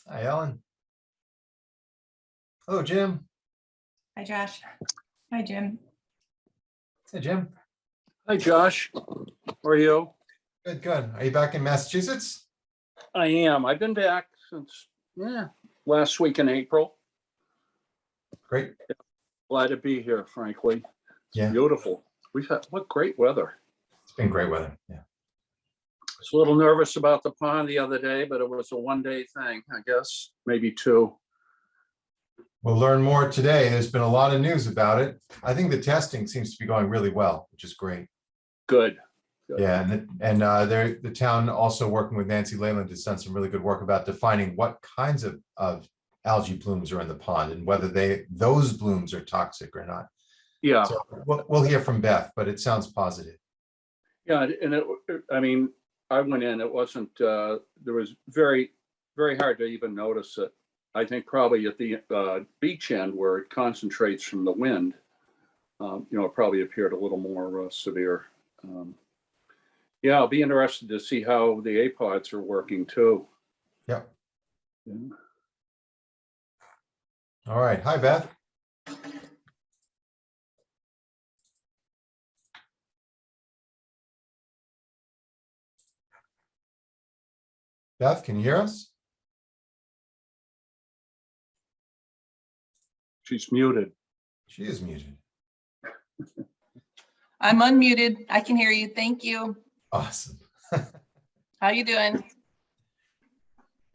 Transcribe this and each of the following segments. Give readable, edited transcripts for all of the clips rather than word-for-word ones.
Hi, Ellen. Hello, Jim. Hi, Josh. Hi, Jim. Hey, Jim. Hi, Josh. How are you? Good, good. Are you back in Massachusetts? I am. I've been back since, last week in April. Great. Glad to be here, frankly. It's Yeah. beautiful. We've had, what great weather. It's been great weather. Yeah. I was a little nervous about the pond the other day, but it was a one-day thing, I guess, maybe two. We'll learn more today. There's been a lot of news about it. I think the testing seems to be going really well, which is great. Good. Yeah, and the town also working with Nancy Leyland has done some really good work about defining what kinds of algae blooms are in the pond and whether those blooms are toxic or not. Yeah. So we'll hear from Beth, but it sounds positive. Yeah, and I mean, I went in, it wasn't, there was very, very hard to even notice it. I think probably at the beach end where it concentrates from the wind, it probably appeared a little more severe. Yeah, I'll be interested to see how the apods are working too. Yeah. Yeah. All right. Hi, Beth. Beth, can you hear us? She's muted. She is muted. I'm unmuted. I can hear you. Thank you. Awesome. How you doing?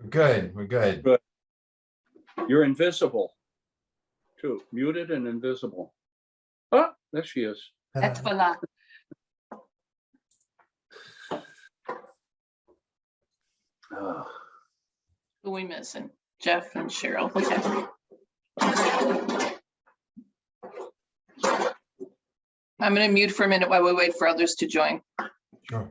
We're good. We're good. Good. You're invisible too, muted and invisible. Oh, there she is. That's voila. Ah, Who we missing? Jeff and Cheryl. Okay. I'm going to mute for a minute while we wait for others to join. Sure.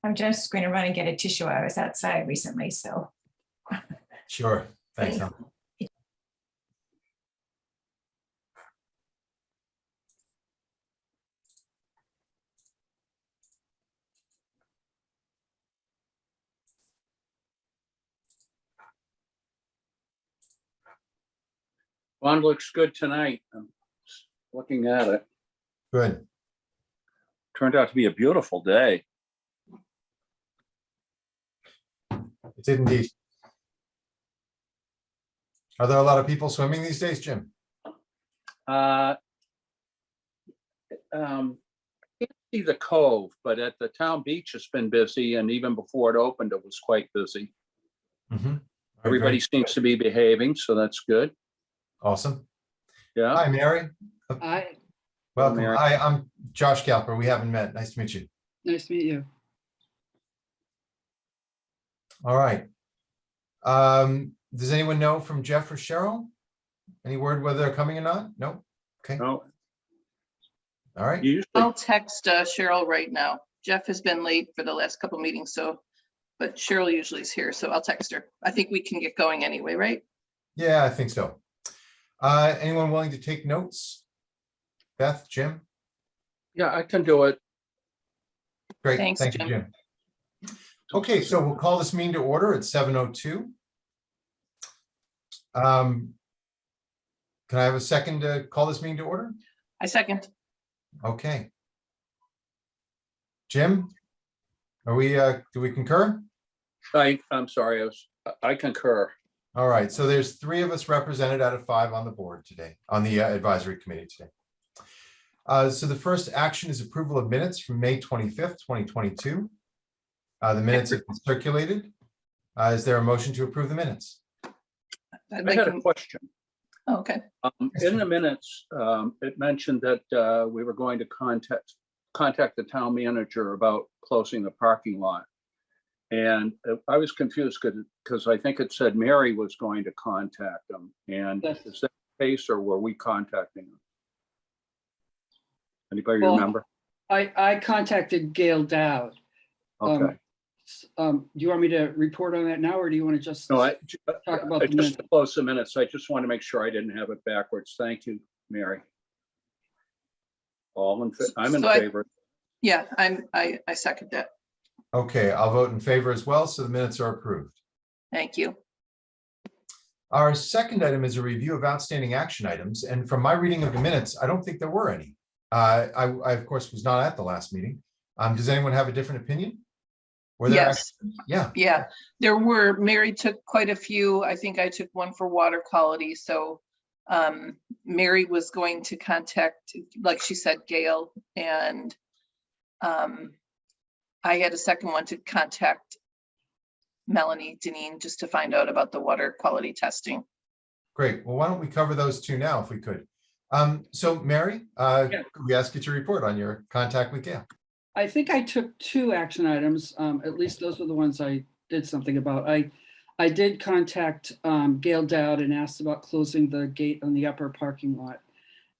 I'm just going to run and get a tissue. I was outside recently, so. Sure. Thanks, Ellen. Pond looks good tonight. I'm looking at it. Good. Turned out to be a beautiful day. It did indeed. Are there a lot of people swimming these days, Jim? Can't see the cove, but at the town beach, it's been busy, and even before it opened, it was quite busy. Mm-hmm. Everybody seems to be behaving, so that's good. Awesome. Yeah. Hi, Mary. Hi, Welcome. Mary. Hi, I'm Josh Galper. We haven't met. Nice to meet you. nice to meet you. All right. Does anyone know from Jeff or Cheryl? Any word whether they're coming or not? No? Okay. No, All right. usually, I'll text Cheryl right now. Jeff has been late for the last couple meetings, but Cheryl usually is here, so I'll text her. I think we can get going anyway, right? Yeah, I think so. Anyone willing to take notes? Beth, Jim? yeah, I can do it. Great. Thanks, Thank you, Jim. Jim. Okay, so we'll call this meeting to order at 7:02. Can I have a second to call this meeting to order? I second. Okay. Jim? Are we, do we concur? I'm sorry, I concur. All right, so there's 3 of us represented out of 5 on the board today, on the advisory committee today. So the first action is approval of minutes from May 25th, 2022. The minutes have been circulated. Is there a motion to approve the minutes? I'd I like had a to- question. Okay. In the minutes, it mentioned that we were going to contact the town manager about closing the parking lot. And I was confused because I think it said Mary was going to contact them. And Yes. is that the case, or were we contacting them? Anybody Well, remember? I contacted Gail Dowd. Okay. Do you want me to report on that now, or do you want to just No, talk about I the just minutes? to close the minutes. I just want to make sure I didn't have it backwards. Thank you, Mary. I'm in So I- favor. Yeah, I second that. Okay, I'll vote in favor as well, so the minutes are approved. Thank you. Our second item is a review of outstanding action items, and from my reading of the minutes, I don't think there were any. I of course was not at the last meeting. Does anyone have a different opinion? Were there? Yes. Yeah. Yeah, there were, Mary took quite a few. I think I took one for water quality. So Mary was going to contact, like she said, Gail, and I had a second one to contact Melanie Deneen just to find out about the water quality testing. Great. Well, why don't we cover those two now if we could? So Mary, could we ask you to report on your contact with Gail? I think I took 2 action items. At least those were the ones I did something about. I did contact Gail Dowd and asked about closing the gate on the upper parking lot.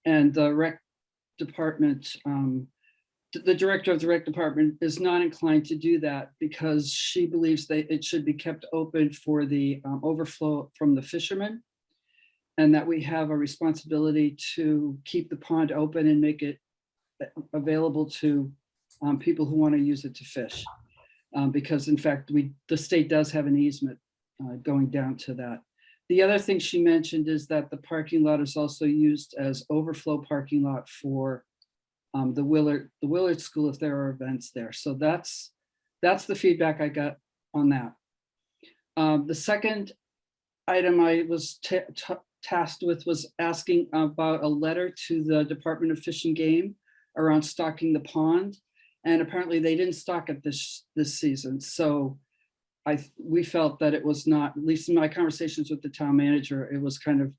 And the rec department, the director of the rec department is not inclined to do that because she believes that it should be kept open for the overflow from the fishermen, and that we have a responsibility to keep the pond open and make it available to people who want to use it to fish. Because in fact, the state does have an easement going down to that. The other thing she mentioned is that the parking lot is also used as overflow parking lot for the Willard School if there are events there. So that's the feedback I got on that. The second item I was tasked with was asking about a letter to the Department of Fish and Game around stocking the pond. And apparently they didn't stock it this season. So we felt that it was not, at least in my conversations with the town manager, it was kind of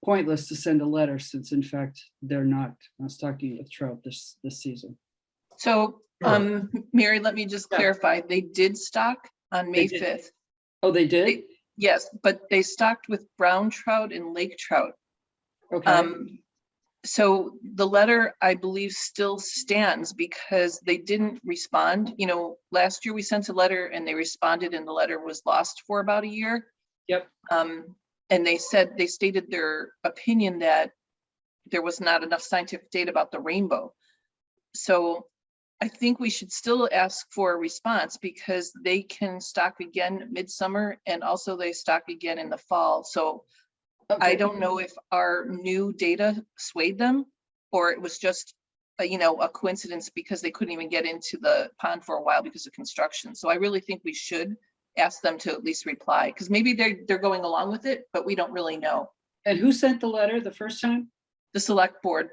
pointless to send a letter since in fact they're not stocking it with trout this season. So Sure. Mary, let me just Yeah. clarify. They did stock on May They did. 5th. Oh, they did? Yes, but they stocked with brown trout and lake trout. Okay. So the letter, I believe, still stands because they didn't respond. You know, last year we sent a letter and they responded and the letter was lost for about a year. Yep. And they stated their opinion that there was not enough scientific data about the rainbow. So I think we should still ask for a response because they can stock again midsummer and also they stock again in the fall. So I Okay. don't know if our new data swayed them or it was just a coincidence because they couldn't even get into the pond for a while because of construction. So I really think we should ask them to at least reply because maybe they're going along with it, but we don't really know. And who sent the letter the first time? The select board.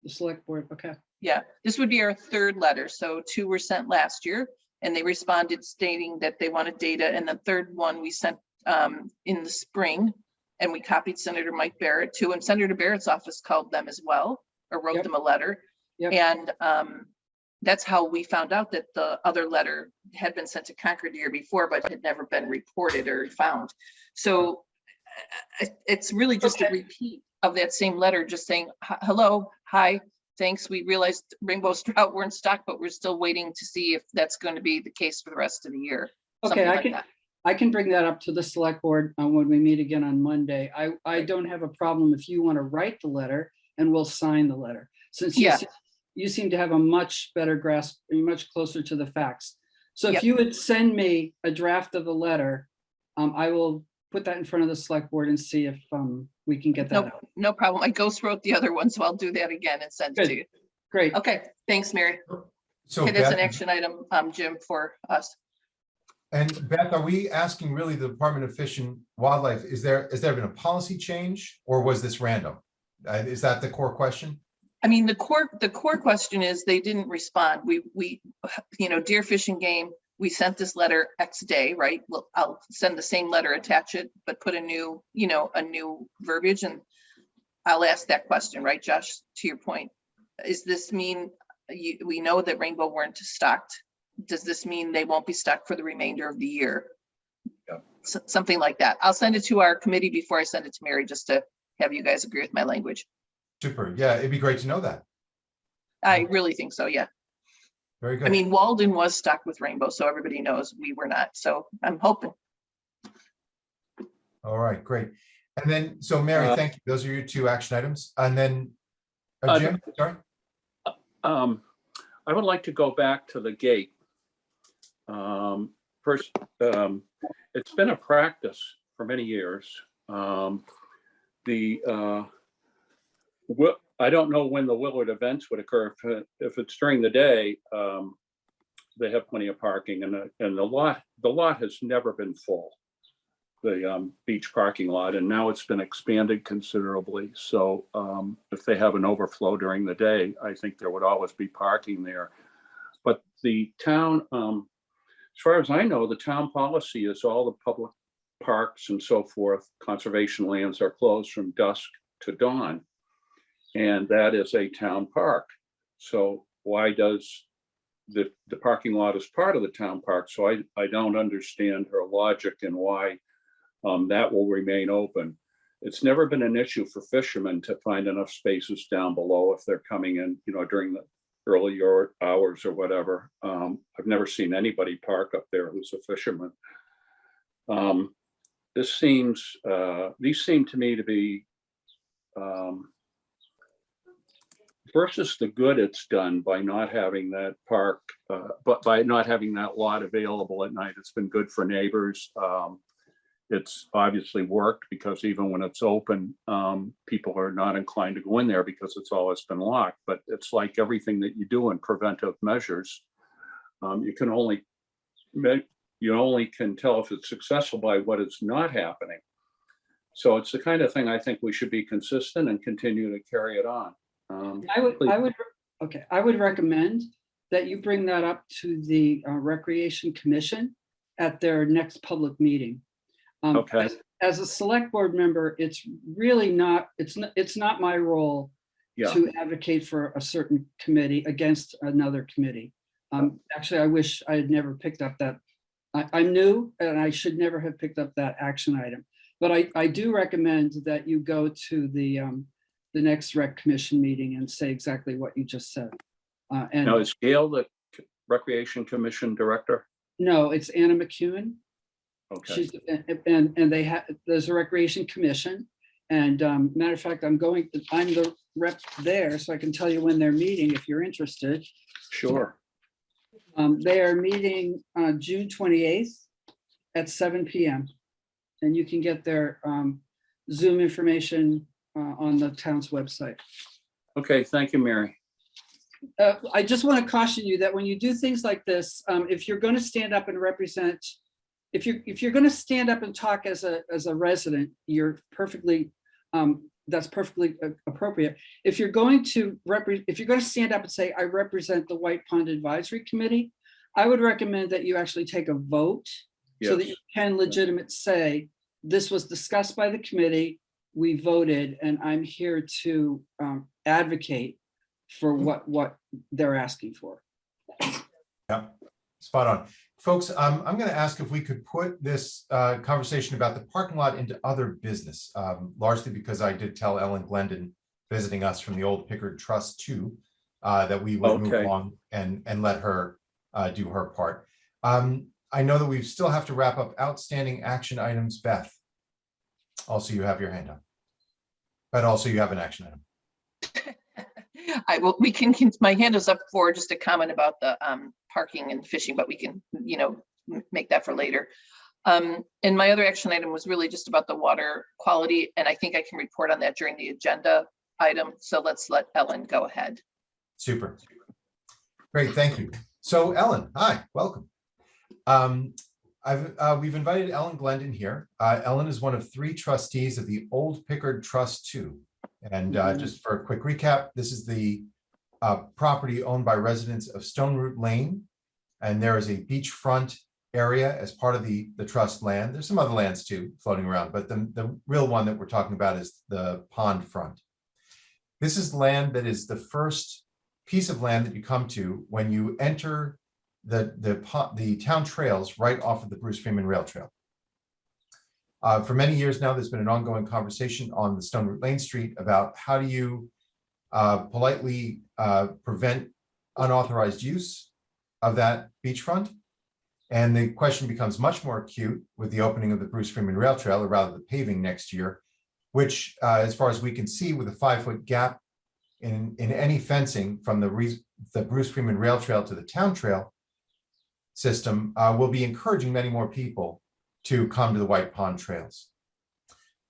The select board. Okay. Yeah, this would be our 3rd letter. So 2 were sent last year and they responded stating that they wanted data. And the 3rd one we sent in the spring and we copied Senator Mike Barrett too. And Senator Barrett's office called them as well, or wrote Yep. them a letter. Yep. And that's how we found out that the other letter had been sent to Concord the year before, but had never been reported or found. So it's really just a Okay. repeat of that same letter, just saying, hello, hi, thanks. We realized rainbow trout weren't stocked, but we're still waiting to see if that's going to be the case for the rest of the year. Okay, Something like that. I can bring that up to the select board when we meet again on Monday. I don't have a problem if you want to write the letter and we'll sign the letter. Since you seem to have a much better grasp, much closer to the facts. So if Yep. you would send me a draft of the letter, I will put that in front of the select board and see if we can get that out. No problem. I ghost wrote the other one, so I'll do that again and send it Good. to you. Great. Okay, thanks, Mary. So Okay, that's an Beth, action item, Jim, for us. and Beth, are we asking really the Department of Fish and Wildlife, has there been a policy change or was this random? Is that the core question? I mean, the core question is they didn't respond. We Deer Fish and Game, we sent this letter X day, right? Well, I'll send the same letter, attach it, but put a new verbiage. And I'll ask that question, right, Josh, to your point. Does this mean, we know that Rainbow weren't stocked. Does this mean they won't be stocked for the remainder of the year? Yeah. Something like that. I'll send it to our committee before I send it to Mary, just to have you guys agree with my language. Super. Yeah, it'd be great to know that. I really think so, yeah. Very good. I mean, Walden was stocked with Rainbow, so everybody knows we were not. So I'm hoping. All right, great. And then, so Mary, thank you. Those are your 2 action items. And then, Jim, sorry. I would like to go back to the gate. First, it's been a practice for many years. I don't know when the Willard events would occur. If it's during the day, they have plenty of parking, and the lot has never been full. The beach parking lot, and now it's been expanded considerably. So if they have an overflow during the day, I think there would always be parking there. But the town, as far as I know, the town policy is all the public parks and so forth, conservation lands are closed from dusk to dawn. And that is a town park. So why does the parking lot is part of the town park? So I don't understand her logic and why that will remain open. It's never been an issue for fishermen to find enough spaces down below if they're coming in, during the earlier hours or whatever. I've never seen anybody park up there who's a fisherman. These seem to me to be, versus the good it's done by not having that park, but by not having that lot available at night. It's been good for neighbors. It's obviously worked because even when it's open, people are not inclined to go in there because it's always been locked. But it's like everything that you do in preventive measures. You only can tell if it's successful by what is not happening. So it's the kind of thing I think we should be consistent and continue to carry it on. I would recommend that you bring that up to the Recreation Commission at their next public meeting. Okay. As a select board member, it's really not, it's not my role to advocate for a certain committee against another committee. Actually, I wish I had never picked up that. I'm new and I should never have picked up that action item. But I do recommend that you go to the next Rec Commission meeting and say exactly what you just said. And now, is Gail the Recreation Commission director? No, it's Anna McEwen. Okay. She's, and they have, there's a Recreation Commission, and matter of fact, I'm the rep there, so I can tell you when they're meeting if you're interested. Sure. They are meeting June 28th at 7 p.m. and you can get their Zoom information on the town's website. Okay, thank you, Mary. I just want to caution you that when you do things like this, if you're going to stand up and represent, if you're going to stand up and talk as a resident, you're perfectly, that's perfectly appropriate. If you're going to stand up and say, I represent the White Pond Advisory Committee, I would recommend that you actually take a vote so that you can legitimately say, this was discussed by the committee, we voted, and I'm here to advocate for what they're asking for. Yeah, spot on. Folks, I'm going to ask if we could put this conversation about the parking lot into other business, largely because I did tell Ellen Glendon visiting us from the old Pickard Trust too, that we would move along and let her do her part. I know that we still have to wrap up outstanding action items. Beth, also you have your hand up, but also you have an action item. We can, my hand is up for just a comment about the parking and fishing, but we can, make that for later. And my other action item was really just about the water quality. And I think I can report on that during the agenda item. So let's let Ellen go ahead. Super. Great, thank you. So Ellen, hi, welcome. We've invited Ellen Glendon here. Ellen is one of 3 trustees of the Old Pickard Trust 2. And just for a quick recap, this is the property owned by residents of Stone Root Lane. And there is a beachfront area as part of the trust land. There's some other lands too floating around, but the real one that we're talking about is the pond front. This is land that is the first piece of land that you come to when you enter the town trails right off of the Bruce Freeman Rail Trail. For many years now, there's been an ongoing conversation on the Stone Root Lane Street about how do you politely prevent unauthorized use of that beachfront. And the question becomes much more acute with the opening of the Bruce Freeman Rail Trail, or rather the paving next year, which, as far as we can see, with a 5-foot gap in any fencing from the Bruce Freeman Rail Trail to the town trail system, will be encouraging many more people to come to the White Pond Trails.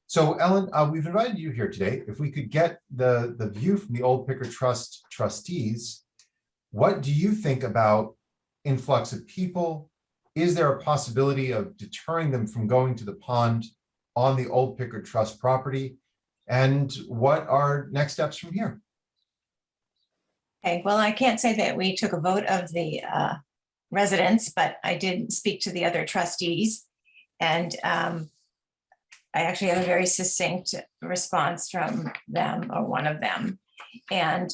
So Ellen, we've invited you here today. If we could get the view from the Old Picker Trust trustees, what do you think about influx of people? Is there a possibility of deterring them from going to the pond on the Old Picker Trust property? And what are next steps from here? Okay, well, I can't say that we took a vote of the residents, but I did speak to the other trustees. And I actually have a very succinct response from them, or one of them. And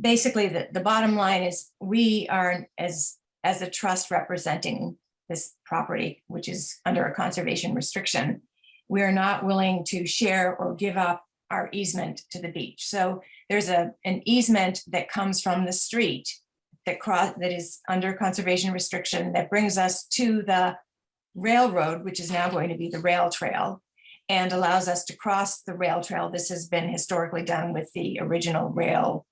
basically, the bottom line is we are, as a trust representing this property, which is under a conservation restriction, we are not willing to share or give up our easement to the beach. So there's an easement that comes from the street that is under conservation restriction that brings us to the railroad, which is now going to be the rail trail, and allows us to cross the rail trail. This has been historically done with the original rail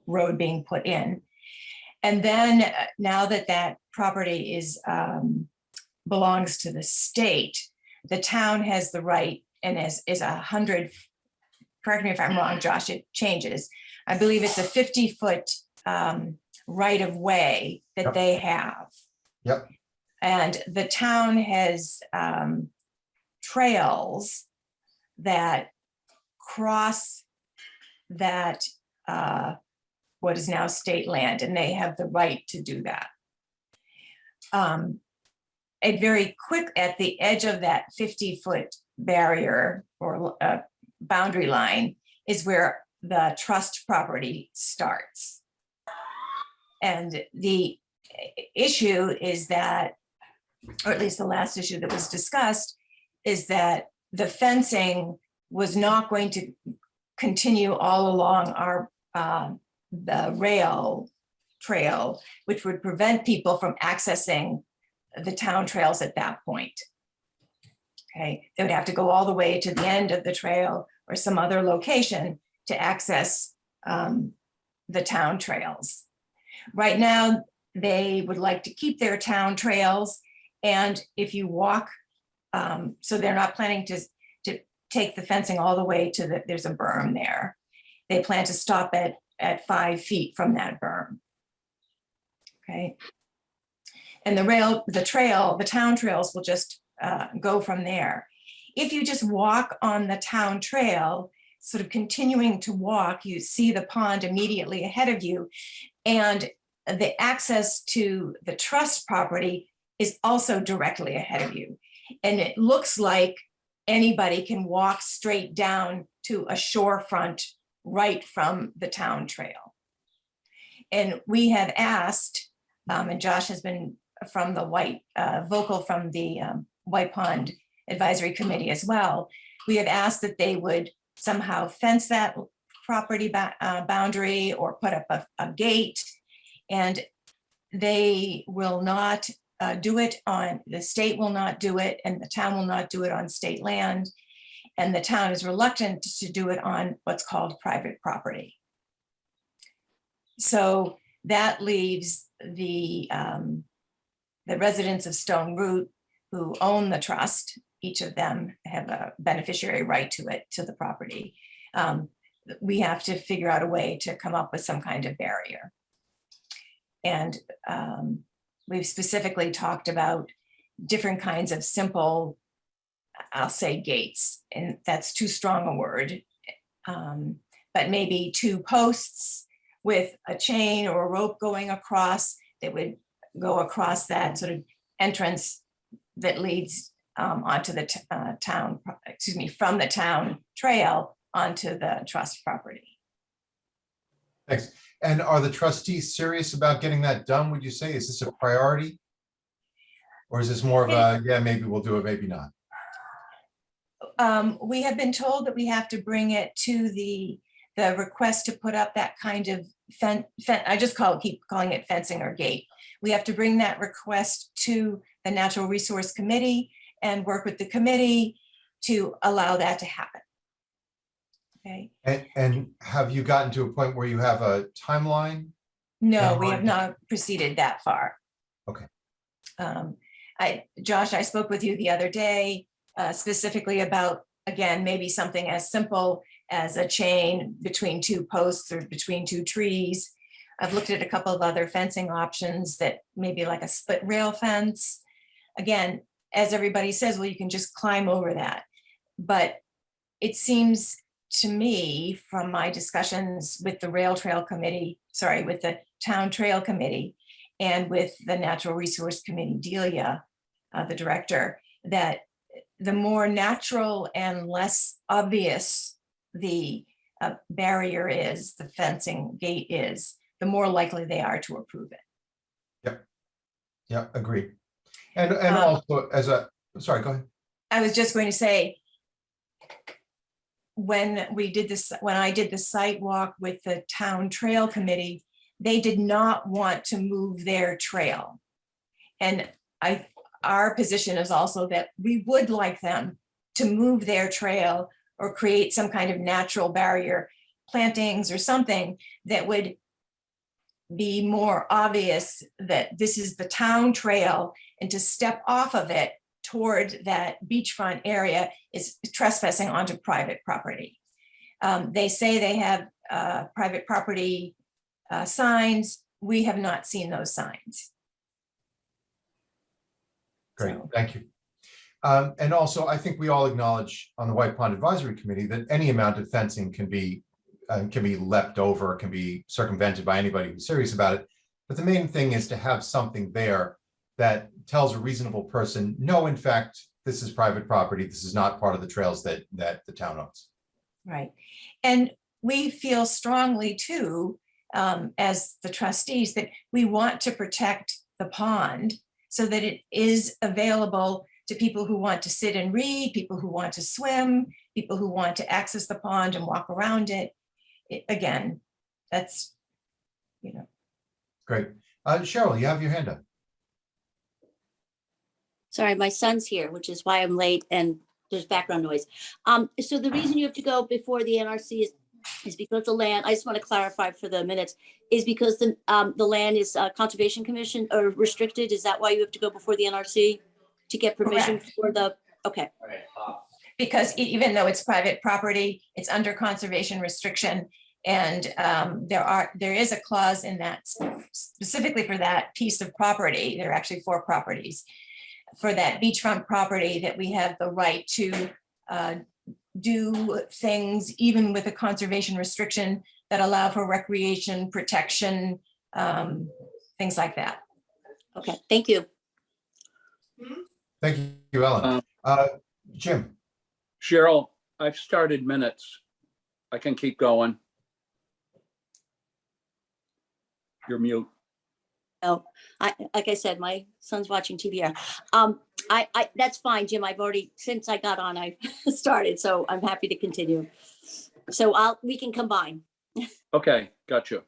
road being put in. And then now that that property is belongs to the state, the town has the right, and is 100, correct me if I'm wrong, Josh, it changes. I believe it's a 50-foot right of way that Yep. they have. Yep. And the town has trails that cross that what is now state land, and they have the right to do that. A very quick, at the edge of that 50-foot barrier or boundary line is where the trust property starts. And the issue is that, or at least the last issue that was discussed, is that the fencing was not going to continue all along our the rail trail, which would prevent people from accessing the town trails at that point. Okay, they would have to go all the way to the end of the trail or some other location to access the town trails. Right now, they would like to keep their town trails, and if you walk, so they're not planning to take the fencing all the way to there's a berm there. They plan to stop at 5 feet from that berm. Okay. And the town trails will just go from there. If you just walk on the town trail, sort of continuing to walk, you see the pond immediately ahead of you. And the access to the trust property is also directly ahead of you. And it looks like anybody can walk straight down to a shorefront right from the town trail. And we have asked, and Josh has been from the vocal from the White Pond Advisory Committee as well. We have asked that they would somehow fence that property boundary or put up a gate, and they will not do it on, the state will not do it, and the town will not do it on state land. And the town is reluctant to do it on what's called private property. So that leaves the residents of Stone Root who own the trust. Each of them have a beneficiary right to it, to the property. We have to figure out a way to come up with some kind of barrier. And we've specifically talked about different kinds of simple, I'll say gates, and that's too strong a word, but maybe 2 posts with a chain or a rope going across that would go across that sort of entrance that leads onto the town, from the town trail onto the trust property. Thanks. And are the trustees serious about getting that done, would you say? Is this a priority? Or is this more of a, yeah, maybe we'll do it, maybe not? We have been told that we have to bring it to the request to put up that kind of I just keep calling it fencing or gate. We have to bring that request to the Natural Resource Committee and work with the committee to allow that to happen. Okay. And have you gotten to a point where you have a timeline? No, we have not proceeded that far. Okay. Josh, I spoke with you the other day specifically about, again, maybe something as simple as a chain between two posts or between two trees. I've looked at a couple of other fencing options that maybe like a split rail fence. Again, as everybody says, well, you can just climb over that. But it seems to me from my discussions with the with the Town Trail Committee and with the Natural Resource Committee, Delia, the director, that the more natural and less obvious the barrier is, the fencing gate is, the more likely they are to approve it. Yeah, agreed. And also sorry, go ahead. I was just going to say, when I did the site walk with the Town Trail Committee, they did not want to move their trail. And our position is also that we would like them to move their trail or create some kind of natural barrier, plantings or something that would be more obvious that this is the town trail, and to step off of it toward that beachfront area is trespassing onto private property. They say they have private property signs. We have not seen those signs. Great, So- thank you. And also, I think we all acknowledge on the White Pond Advisory Committee that any amount of fencing can be leapt over, can be circumvented by anybody who's serious about it. But the main thing is to have something there that tells a reasonable person, no, in fact, this is private property. This is not part of the trails that the town owns. Right. And we feel strongly too, as the trustees, that we want to protect the pond so that it is available to people who want to sit and read, people who want to swim, people who want to access the pond and walk around it. Again, that's, Great. Cheryl, you have your hand up. Sorry, my son's here, which is why I'm late and there's background noise. So the reason you have to go before the NRC is because the land, I just want to clarify for the minutes, is because the land is Conservation Commission or restricted. Is that why you have to go before the NRC to get permission Correct. for the, okay. because even though it's private property, it's under conservation restriction. And there is a clause in that specifically for that piece of property. There are actually 4 properties for that beachfront property that we have the right to do things even with a conservation restriction that allow for recreation, protection, things like that. Okay, thank you. Thank you, Ellen. Jim. Cheryl, I've started minutes. I can keep going. You're mute. Oh, like I said, my son's watching TVR. That's fine, Jim. I've already, since I got on, I started, so I'm happy to continue. So we can combine. Okay, gotcha.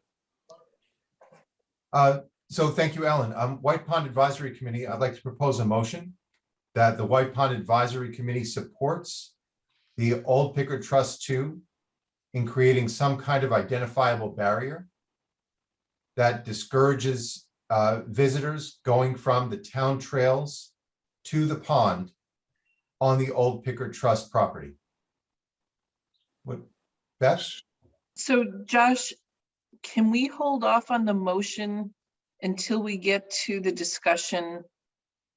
So thank you, Ellen. White Pond Advisory Committee, I'd like to propose a motion that the White Pond Advisory Committee supports the Old Pickard Trust 2 in creating some kind of identifiable barrier that discourages visitors going from the town trails to the pond on the Old Pickard Trust property. What, Beth? So Josh, can we hold off on the motion until we get to the discussion?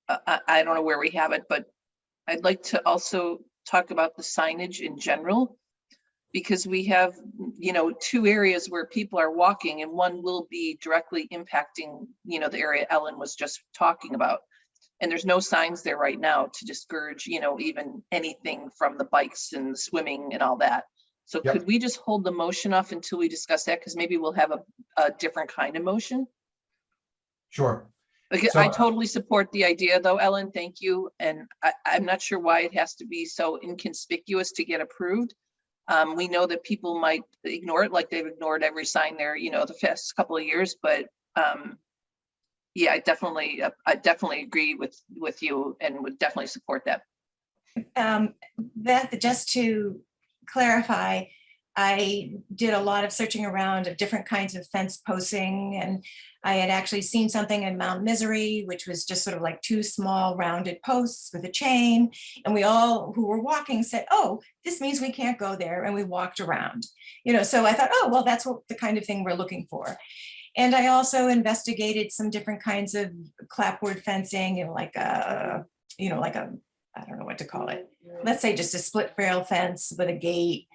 I don't know where we have it, but I'd like to also talk about the signage in general, because we have, 2 areas where people are walking and one will be directly impacting, the area Ellen was just talking about. And there's no signs there right now to discourage, even anything from the bikes and swimming and all that. So Yep. could we just hold the motion off until we discuss that? Because maybe we'll have a different kind of motion. Sure. Like, So- I totally support the idea though, Ellen, thank you. And I'm not sure why it has to be so inconspicuous to get approved. We know that people might ignore it, like they've ignored every sign there, the past couple of years, but yeah, I definitely agree with you and would definitely support that. Beth, just to clarify, I did a lot of searching around of different kinds of fence posting, and I had actually seen something in Mount Misery, which was just sort of like two small rounded posts with a chain. And we all who were walking said, oh, this means we can't go there. And we walked around, so I thought, oh, well, that's what the kind of thing we're looking for. And I also investigated some different kinds of clapboard fencing, like a, I don't know what to call it. Let's say just a split rail fence with a gate.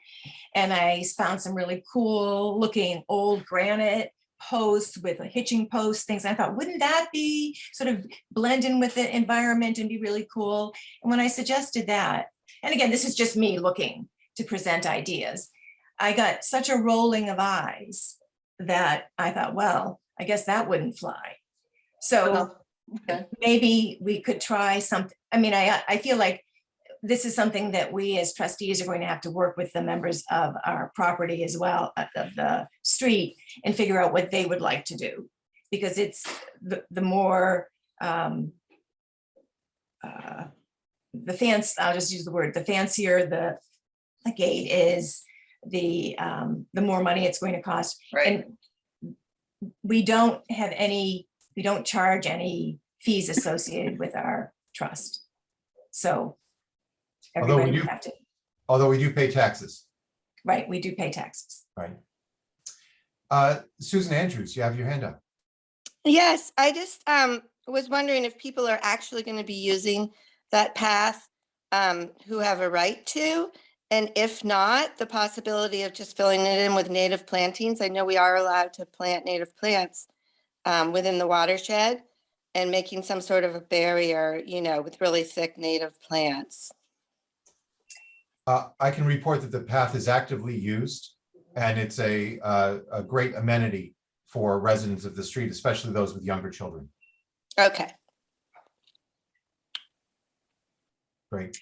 And I found some really cool looking old granite posts with a hitching post, things. I thought, wouldn't that be sort of blend in with the environment and be really cool? And when I suggested that, and again, this is just me looking to present ideas, I got such a rolling of eyes that I thought, well, I guess that wouldn't fly. So Okay. maybe we could try something. I mean, I feel like this is something that we as trustees are going to have to work with the members of our property as well, of the street, and figure out what they would like to do. Because it's the more, I'll just use the word, the fancier the gate is, the more money it's going to cost. Right. And we don't charge any fees associated with our trust. So Although we everybody do- would have to, Although we do pay taxes, right, we do pay taxes. right? Susan Andrews, you have your hand up. Yes, I just was wondering if people are actually going to be using that path who have a right to, and if not, the possibility of just filling it in with native plantings. I know we are allowed to plant native plants within the watershed, and making some sort of a barrier, with really thick native plants. I can report that the path is actively used, and it's a great amenity for residents of the street, especially those with younger children. Okay. Great.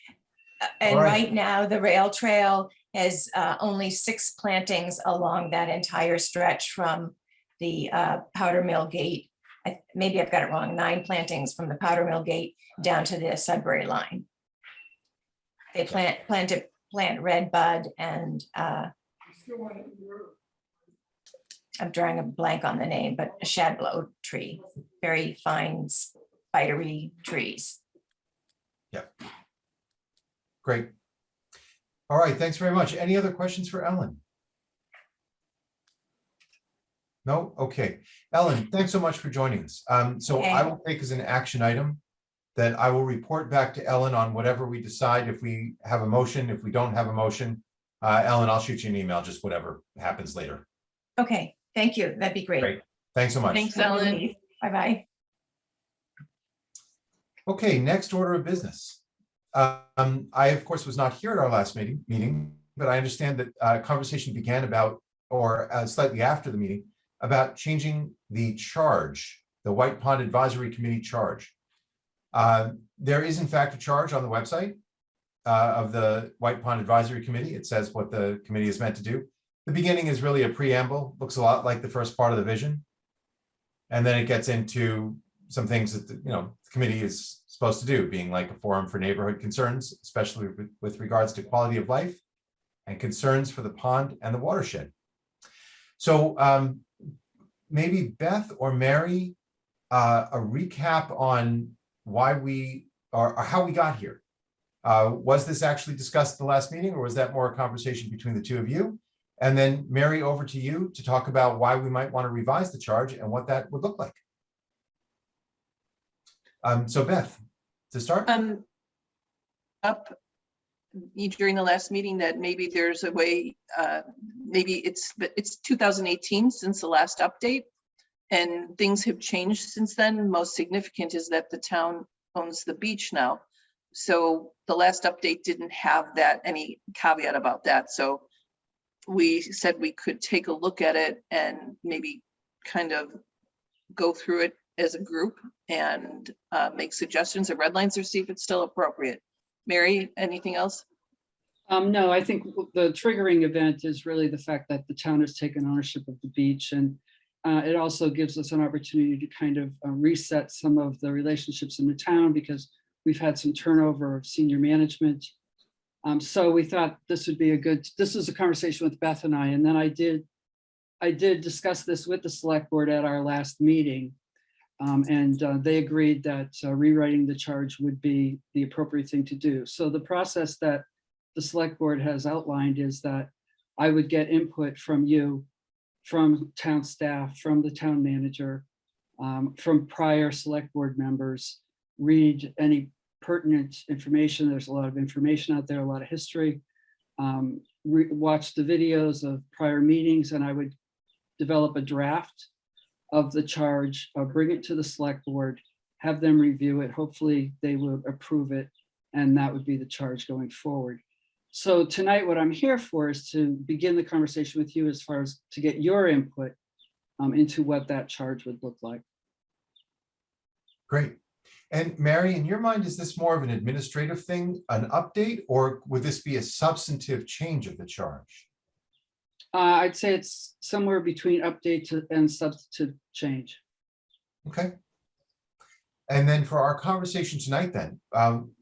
And All right. right now, the rail trail has only 6 plantings along that entire stretch from the Powder Mill Gate. Maybe I've got it wrong, 9 plantings from the Powder Mill Gate down to the Sudbury line. They plan to plant red bud and I'm drawing a blank on the name, but a shadblow tree, very fine spidery trees. Great. All right, thanks very much. Any other questions for Ellen? No? Okay. Ellen, thanks so much for joining us. So I will take as an action item that I will report back to Ellen on whatever we decide. If we have a motion, if we don't have a motion, Ellen, I'll shoot you an email, just whatever happens later. Okay, thank you. That'd be great. Great. Thanks so much. Thanks, Ellen. Bye-bye. Okay, next order of business. I, of course, was not here at our last meeting, but I understand that conversation began about, or slightly after the meeting, about changing the charge, the White Pond Advisory Committee charge. There is in fact a charge on the website of the White Pond Advisory Committee. It says what the committee is meant to do. The beginning is really a preamble, looks a lot like the first part of the vision. And then it gets into some things that the committee is supposed to do, being like a forum for neighborhood concerns, especially with regards to quality of life and concerns for the pond and the watershed. So maybe Beth or Mary, a recap on why we or how we got here. Was this actually discussed at the last meeting, or was that more a conversation between the two of you? And then Mary, over to you to talk about why we might want to revise the charge and what that would look like. So Beth, to start. Up during the last meeting that maybe there's a way, maybe it's 2018 since the last update, and things have changed since then. Most significant is that the town owns the beach now. So the last update didn't have any caveat about that. So we said we could take a look at it and maybe kind of go through it as a group and make suggestions or red lines or see if it's still appropriate. Mary, anything else? No, I think the triggering event is really the fact that the town has taken ownership of the beach, and it also gives us an opportunity to kind of reset some of the relationships in the town, because we've had some turnover of senior management. So we thought this would be this was a conversation with Beth and and then I did discuss this with the select board at our last meeting. And they agreed that rewriting the charge would be the appropriate thing to do. So the process that the select board has outlined is that I would get input from you, from town staff, from the town manager, from prior select board members, read any pertinent information. There's a lot of information out there, a lot of history. Watch the videos of prior meetings, and I would develop a draft of the charge, bring it to the select board, have them review it. Hopefully they will approve it, and that would be the charge going forward. So tonight, what I'm here for is to begin the conversation with you as far as to get your input into what that charge would look like. Great. And Mary, in your mind, is this more of an administrative thing, an update, or would this be a substantive change of the charge? I'd say it's somewhere between update and substantive change. Okay. And then for our conversation tonight, then,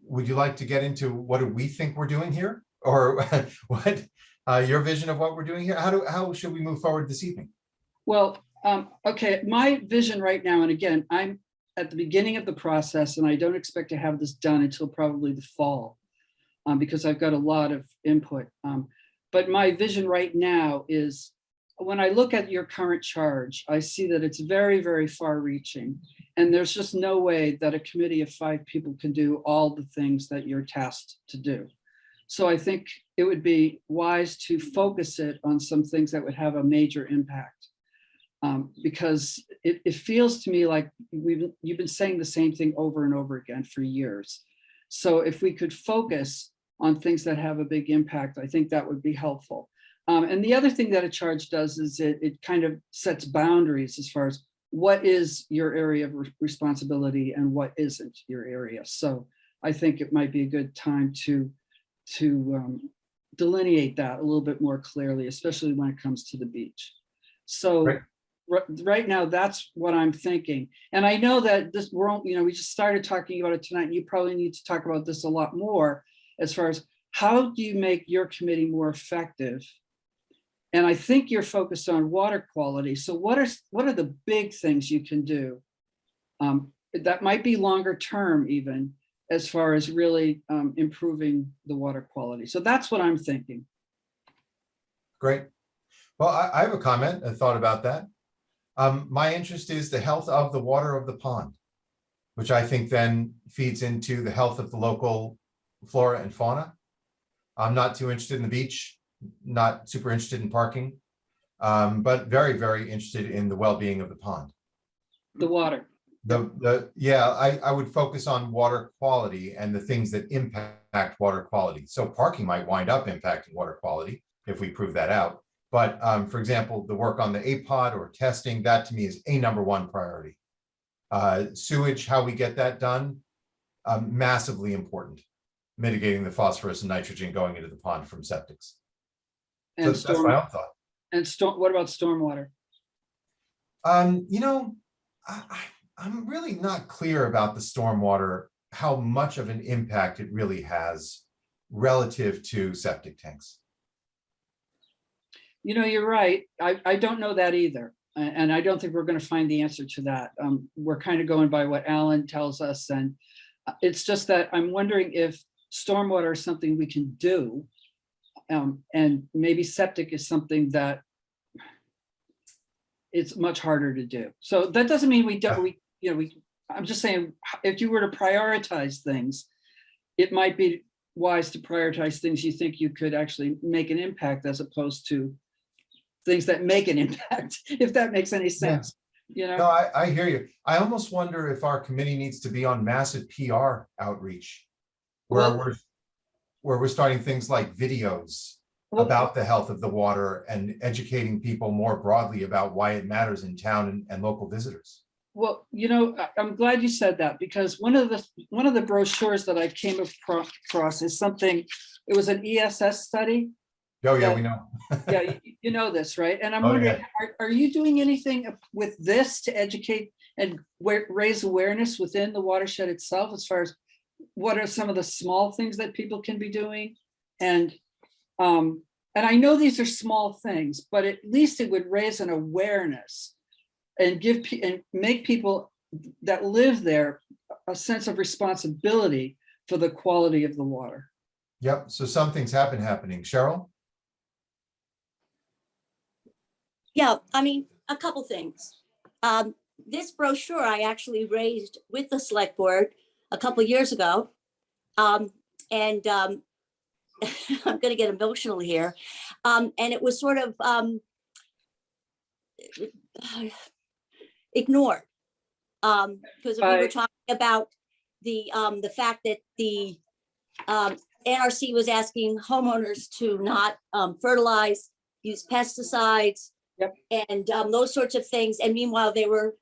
would you like to get into what do we think we're doing here? Or what your vision of what we're doing here? How should we move forward this evening? Well, okay, my vision right now, and again, I'm at the beginning of the process, and I don't expect to have this done until probably the fall, because I've got a lot of input. But my vision right now is, when I look at your current charge, I see that it's very, very far reaching. And there's just no way that a committee of 5 people can do all the things that you're tasked to do. So I think it would be wise to focus it on some things that would have a major impact. Because it feels to me like you've been saying the same thing over and over again for years. So if we could focus on things that have a big impact, I think that would be helpful. And the other thing that a charge does is it kind of sets boundaries as far as what is your area of responsibility and what isn't your area. So I think it might be a good time to delineate that a little bit more clearly, especially when it comes to the beach. So right now, that's what I'm thinking. And I know that this world, we just started talking about it tonight, and you probably need to talk about this a lot more as far as how do you make your committee more effective? And I think you're focused on water quality. So what are the big things you can do that might be longer term even, as far as really improving the water quality? So that's what I'm thinking. Great. Well, I have a comment, a thought about that. My interest is the health of the water of the pond, which I think then feeds into the health of the local flora and fauna. I'm not too interested in the beach, not super interested in parking, but very, very interested in the well-being of the pond. The water. I would focus on water quality and the things that impact water quality. So parking might wind up impacting water quality if we prove that out. But for example, the work on the APOD or testing, that to me is a #1 priority. Sewage, how we get that done, massively important. Mitigating the phosphorus and nitrogen going into the pond from septics. And so that's my own thought. And what about stormwater? I'm really not clear about the stormwater, how much of an impact it really has relative to septic tanks. You're right. I don't know that either. And I don't think we're going to find the answer to that. We're kind of going by what Alan tells us. And it's just that I'm wondering if stormwater is something we can do. And maybe septic is something that it's much harder to do. So that doesn't mean we don't, I'm just saying, if you were to prioritize things, it might be wise to prioritize things you think you could actually make an impact, as opposed to things that make an impact, if that makes any sense. No, I hear you. I almost wonder if our committee needs to be on massive PR outreach, where we're starting things like videos Well, about the health of the water and educating people more broadly about why it matters in town and local visitors. Well, you know, I'm glad you said that, because one of the brochures that I came across is something, it was an ESS study. Oh, yeah, Yeah. we know. Yeah, you know this, right? And I'm Oh, wondering, yeah. are you doing anything with this to educate and raise awareness within the watershed itself, as far as what are some of the small things that people can be doing? And I know these are small things, but at least it would raise an awareness and and make people that live there a sense of responsibility for the quality of the water. Yep, so some things have been happening. Cheryl? Yeah, I mean, a couple things. This brochure I actually raised with the select board a couple years ago. And I'm gonna get emotional here. And it was sort of ignored. Because we were talking about the fact that the NRC was asking homeowners to not fertilize, use pesticides. Yep. And those sorts of things. And meanwhile, they were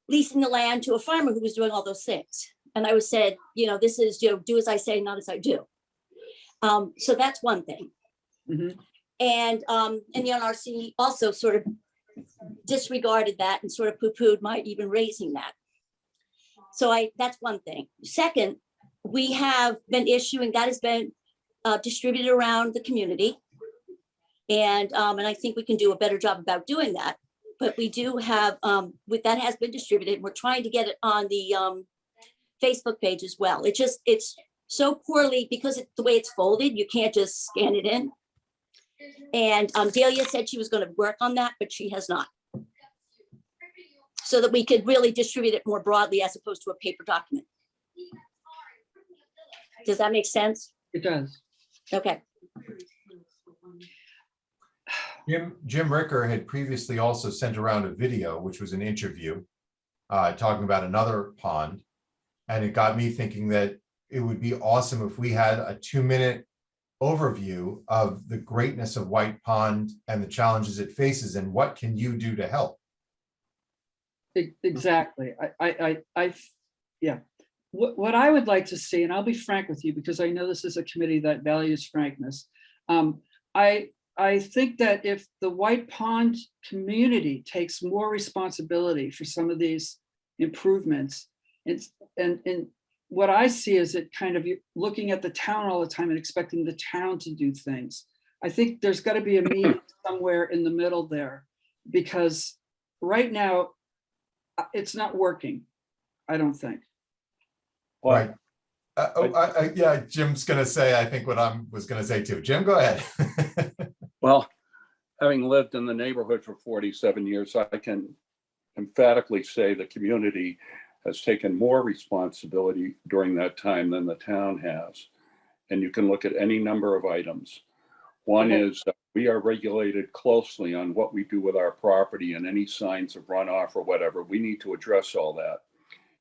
leasing the land to a farmer who was doing all those things. And I was said, you know, this is, you know, do as I say, not as I do. So that's one thing. Mhm. And the NRC also sort of disregarded that and sort of poo-pooed my even raising that. So that's one thing. Second, we have been issuing, that has been distributed around the community. And I think we can do a better job about doing that. But we do have, that has been distributed. We're trying to get it on the Facebook page as well. It's so poorly, because the way it's folded, you can't just scan it in. And Delia said she was going to work on that, but she has not. So that we could really distribute it more broadly as opposed to a paper document. Does that make sense? It does. Okay. Jim Ricker had previously also sent around a video, which was an interview talking about another pond. And it got me thinking that it would be awesome if we had a 2-minute overview of the greatness of White Pond and the challenges it faces and what can you do to help. Exactly. Yeah. What I would like to see, and I'll be frank with you, because I know this is a committee that values frankness. I think that if the White Pond community takes more responsibility for some of these improvements, and what I see is it kind of looking at the town all the time and expecting the town to do things. I think there's got to be a meeting somewhere in the middle there, because right now it's not working, I don't think. Right. Yeah, Jim's going to say, I think what I was going to say too. Jim, go ahead. Well, having lived in the neighborhood for 47 years, I can emphatically say the community has taken more responsibility during that time than the town has. And you can look at any number of items. One is that we are regulated closely on what we do with our property, and any signs of runoff or whatever. We need to address all that.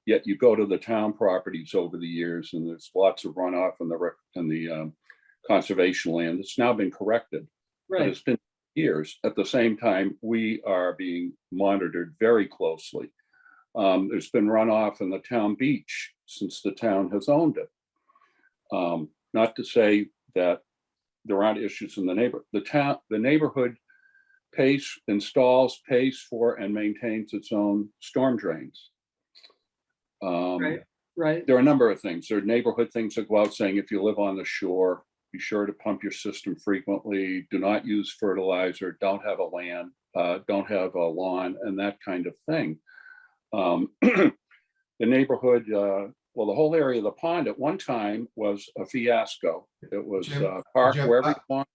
Yet you go to the town properties over the years, and there's lots of runoff in the conservation land. It's now been corrected. Right. But it's been years. At the same time, we are being monitored very closely. There's been runoff in the town beach since the town has owned it. Not to say that there aren't issues in the neighborhood. The neighborhood installs, pays for, and maintains its own storm drains. Right. There are a number of things. There are neighborhood things that go out saying, if you live on the shore, be sure to pump your system frequently, do not use fertilizer, don't have a lawn, and that kind of thing. The neighborhood, well, the whole area of the pond at one time was a fiasco. It was park Jim, wherever you want.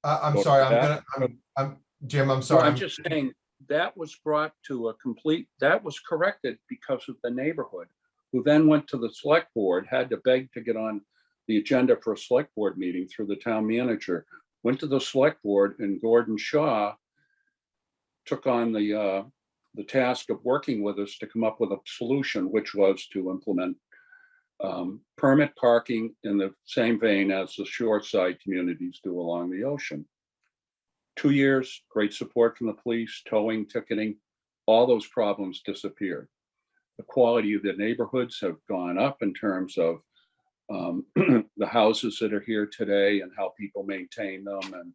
I'm sorry, Jim, I'm sorry. I'm just saying that was brought to that was corrected because of the neighborhood, who then went to the select board, had to beg to get on the agenda for a select board meeting through the town manager, went to the select board, and Gordon Shaw took on the task of working with us to come up with a solution, which was to implement permit parking in the same vein as the shoreside communities do along the ocean. 2 years, great support from the police, towing, ticketing, all those problems disappeared. The quality of the neighborhoods have gone up in terms of the houses that are here today and how people maintain them, and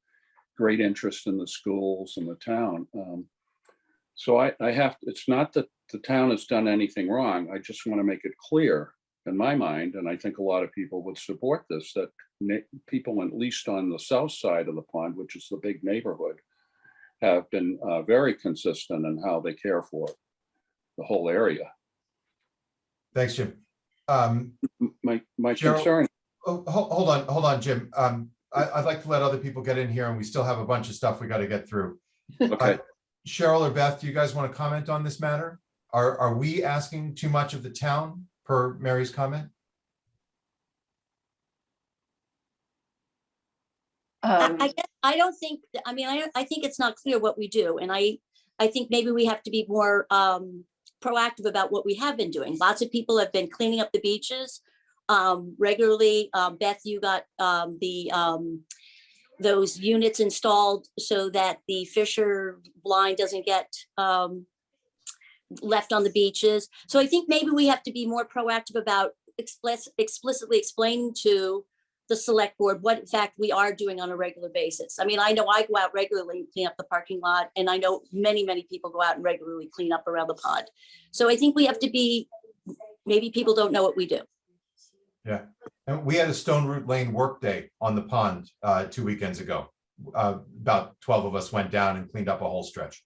great interest in the schools and the town. So it's not that the town has done anything wrong. I just want to make it clear in my mind, and I think a lot of people would support this, that people, at least on the south side of the pond, which is the big neighborhood, have been very consistent in how they care for the whole area. Thanks, Jim. My Cheryl? concern, Oh, hold on, Jim. I'd like to let other people get in here, and we still have a bunch of stuff we got to get through. okay, Cheryl or Beth, do you guys want to comment on this matter? Are we asking too much of the town per Mary's comment? I guess I don't think, I mean, I think it's not clear what we do. And I think maybe we have to be more proactive about what we have been doing. Lots of people have been cleaning up the beaches regularly. Beth, you got those units installed so that the fisher blind doesn't get left on the beaches. So I think maybe we have to be more proactive about explicitly explaining to the select board what in fact we are doing on a regular basis. I mean, I know I go out regularly and clean up the parking lot, and I know many people go out and regularly clean up around the pond. So I think we have to be, maybe people don't know what we do. Yeah, and we had a Stone Root Lane workday on the pond 2 weekends ago. About 12 of us went down and cleaned up a whole stretch.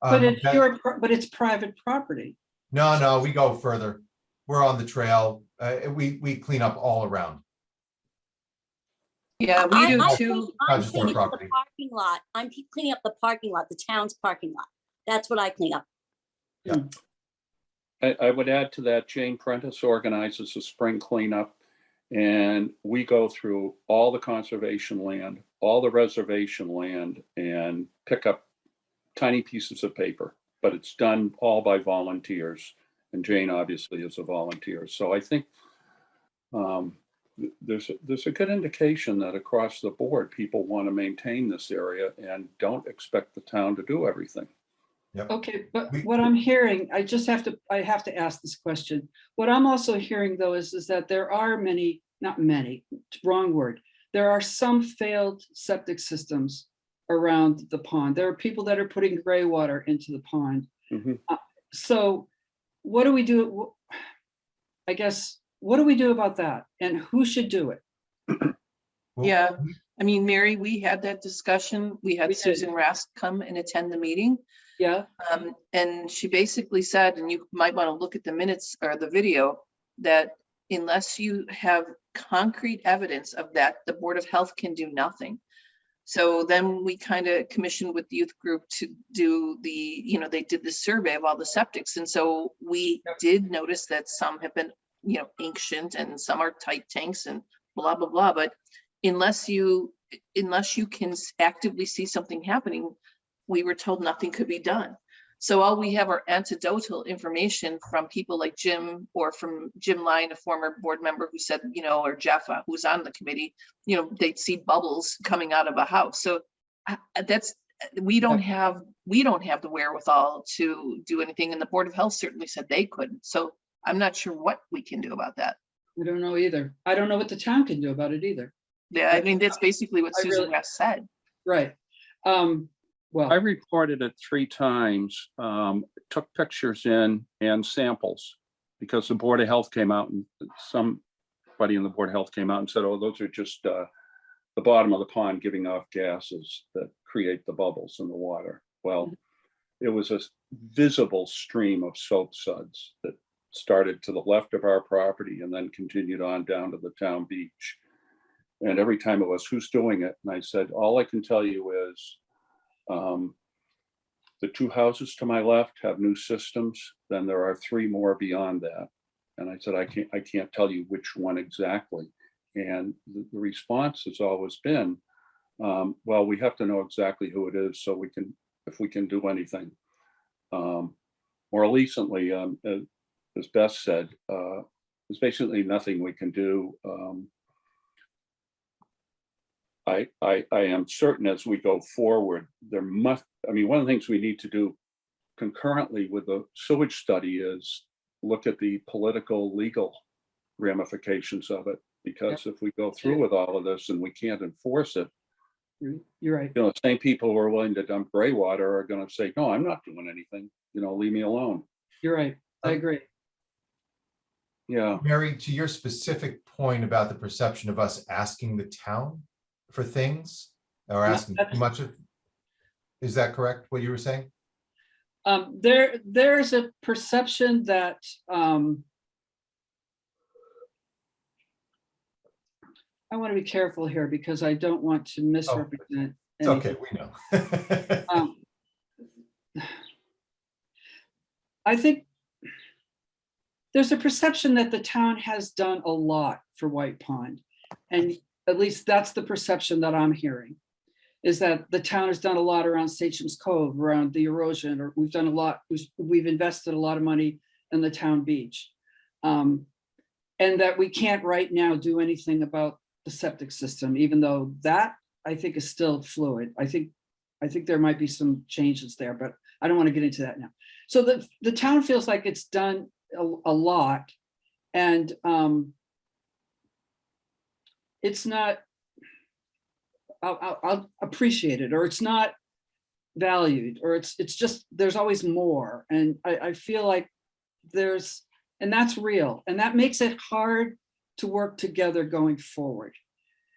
But it's Beth- but it's private property. No, we go further. We're on the trail. We clean up all around. Yeah, we do I too. think Not I'm just our cleaning up the property. parking lot. I'm cleaning up the parking lot, the town's parking lot. That's what I clean up. I would add to that, Jane Prentice organizes a spring cleanup, and we go through all the conservation land, all the reservation land, and pick up tiny pieces of paper, but it's done all by volunteers. And Jane obviously is a volunteer. So I think there's a good indication that across the board, people want to maintain this area and don't expect the town to do everything. Yep. Okay, but We- what I'm hearing, I have to ask this question. What I'm also hearing though is that there are many, not many, wrong word. There are some failed septic systems around the pond. There are people that are putting gray water into the pond. Mhm. So what do we do? I guess, what do we do about that? And who should do it? Well, Yeah. I mean, Mary, we had that discussion. We had We did. Susan Rask come and attend the meeting. Yeah, And she basically said, and you might want to look at the minutes or the video, that unless you have concrete evidence of that, the Board of Health can do nothing. So then we kind of commissioned with the youth group to do they did the survey of all the septics. And so we did notice that some have been, ancient and some are tight tanks and blah, blah, blah. But unless you can actively see something happening, we were told nothing could be done. So all we have are anecdotal information from people like Jim, or from Jim Lyon, a former board member, who said, or Jeff, who's on the committee, they'd see bubbles coming out of a house. So we don't have the wherewithal to do anything. And the Board of Health certainly said they couldn't. So I'm not sure what we can do about that. I don't know either. I don't know what the town can do about it either. Yeah, I mean, that's basically what I Susan really- Rask said. Right. Well, I reported it 3 times, took pictures in and samples, because the Board of Health came out, and somebody in the Board of Health came out and said, oh, those are just the bottom of the pond giving off gases that create the bubbles in the water. Well, it was a visible stream of soap suds that started to the left of our property and then continued on down to the town beach. And every time it was, who's doing it? And I said, all I can tell you is the 2 houses to my left have new systems. Then there are 3 more beyond that. And I said, I can't tell you which one exactly. And the response has always been, well, we have to know exactly who it is so if we can do anything. More recently, as Beth said, there's basically nothing we can do. I am certain as we go forward, there must, I mean, one of the things we need to do concurrently with the sewage study is look at the political, legal ramifications of it. Because if we go through with all of this and we can't enforce it, You're right. you know, the same people who are willing to dump gray water are going to say, no, I'm not doing anything, you know, leave me alone. You're right. I agree. Yeah. Mary, to your specific point about the perception of us asking the town for things or asking too much of, is that correct, what you were saying? There's a perception that I want to be careful here because I don't want to misrepresent. It's okay, anything. we know. I think there's a perception that the town has done a lot for White Pond. And at least that's the perception that I'm hearing, is that the town has done a lot around Sachem's Cove, around the erosion, or we've done a lot, we've invested a lot of money in the town beach. And that we can't right now do anything about the septic system, even though that I think is still fluid. I think there might be some changes there, but I don't want to get into that now. So the town feels like it's done a lot, and it's not, I'll appreciate it, or it's not valued, or it's just, there's always more. And I feel like and that's real. And that makes it hard to work together going forward.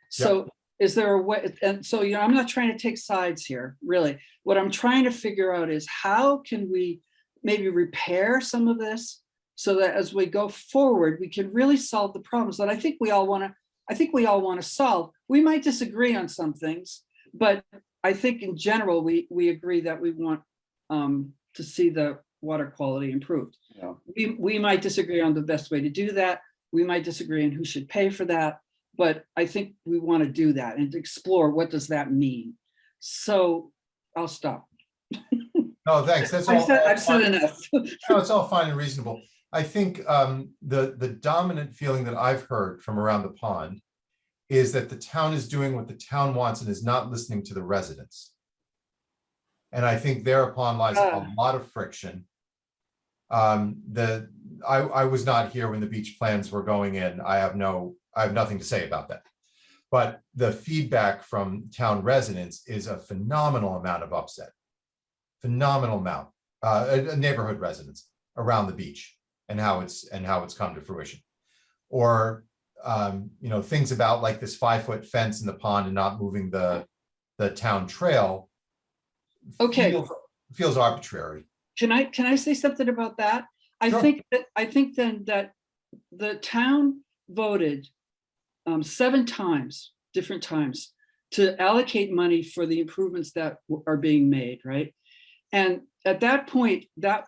So is there a way, and so, you know, I'm not trying to take sides here, really. What I'm trying to figure out is how can we maybe repair some of this so that as we go forward, we can really solve the problems that I think we all want to solve. We might disagree on some things, but I think in general, we agree that we want to see the water quality improved. Yeah. We might disagree on the best way to do that. We might disagree on who should pay for that, but I think we want to do that and to explore what does that mean. So I'll stop. No, thanks. That's all. I've said enough. No, it's all fine and reasonable. I think the dominant feeling that I've heard from around the pond is that the town is doing what the town wants and is not listening to the residents. And I think thereupon lies a lot of friction. I was not here when the beach plans were going in. I have nothing to say about that. But the feedback from town residents is a phenomenal amount of upset. Phenomenal amount, neighborhood residents around the beach and how it's come to fruition. Or you know, things about like this 5-foot fence in the pond and not moving the town trail. Okay. Feels arbitrary. Can I say something about that? Sure. I think then that the town voted 7 times, different times, to allocate money for the improvements that are being made, right? And at that point, that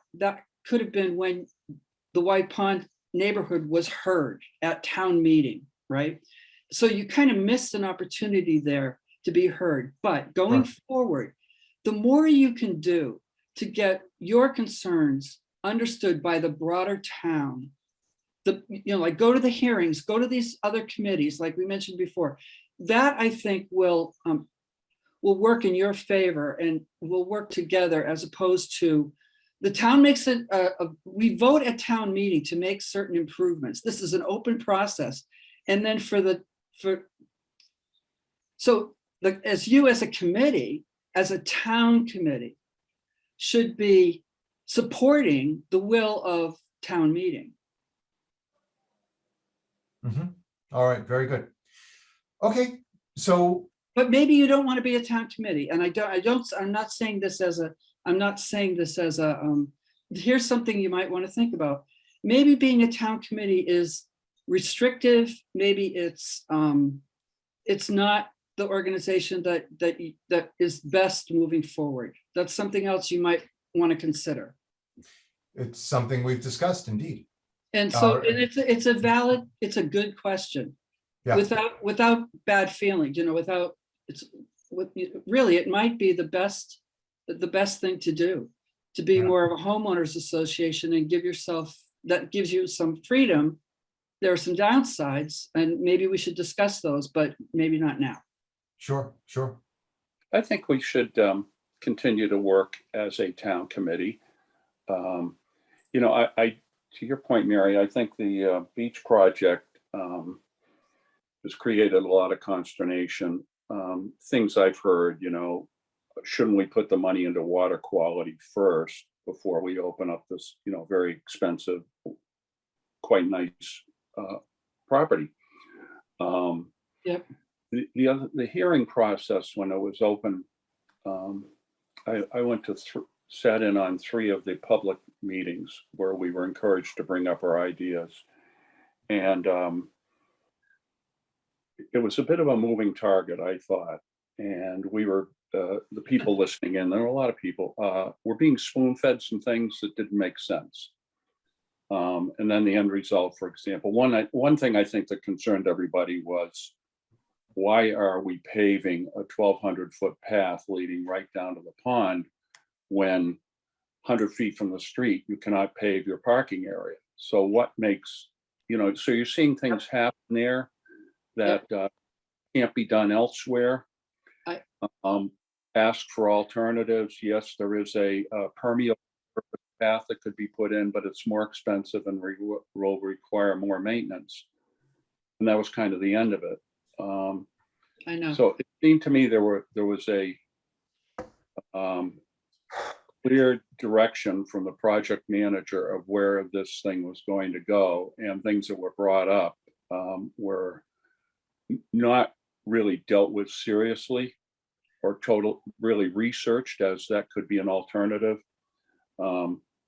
could have been when the White Pond neighborhood was heard at town meeting, right? So you kind of missed an opportunity there to be heard. But going forward, the more you can do to get your concerns understood by the broader town, like go to the hearings, go to these other committees, like we mentioned before, that I think will work in your favor and will work together, as opposed to the town makes it, we vote at town meeting to make certain improvements. This is an open process. And then as you as a committee, as a town committee, should be supporting the will of town meeting. All right, very good. Okay, so. But maybe you don't want to be a town committee, and I'm not saying this as a, here's something you might want to think about. Maybe being a town committee is restrictive. Maybe it's not the organization that is best moving forward. That's something else you might want to consider. It's something we've discussed, indeed. And so it's a good question. Yeah. Without bad feelings, really, it might be the best thing to do, to be more of a homeowners association and that gives you some freedom there are some downsides, and maybe we should discuss those, but maybe not now. Sure, sure. I think we should continue to work as a town committee. You know, I to your point, Mary, I think the beach project has created a lot of consternation. Things I've heard, you know, shouldn't we put the money into water quality first before we open up this, you know, very expensive, quite nice property? Yep. The hearing process when it was open, I went to sat in on 3 of the public meetings where we were encouraged to bring up our ideas, and it was a bit of a moving target, I thought. And we were the people listening in. There were a lot of people were being spoon-fed some things that didn't make sense. And then the end result, for example, one thing I think that concerned everybody was, why are we paving a 1,200-foot path leading right down to the pond when 100 feet from the street, you cannot pave your parking area? So what makes, you know, so you're seeing things happen there that can't be done elsewhere. Ask for alternatives. Yes, there is a permeable path that could be put in, but it's more expensive and will require more maintenance. And that was kind of the end of it. I know. So it seemed to me there was a clear direction from the project manager of where this thing was going to go, and things that were brought up were not really dealt with seriously or really researched as that could be an alternative,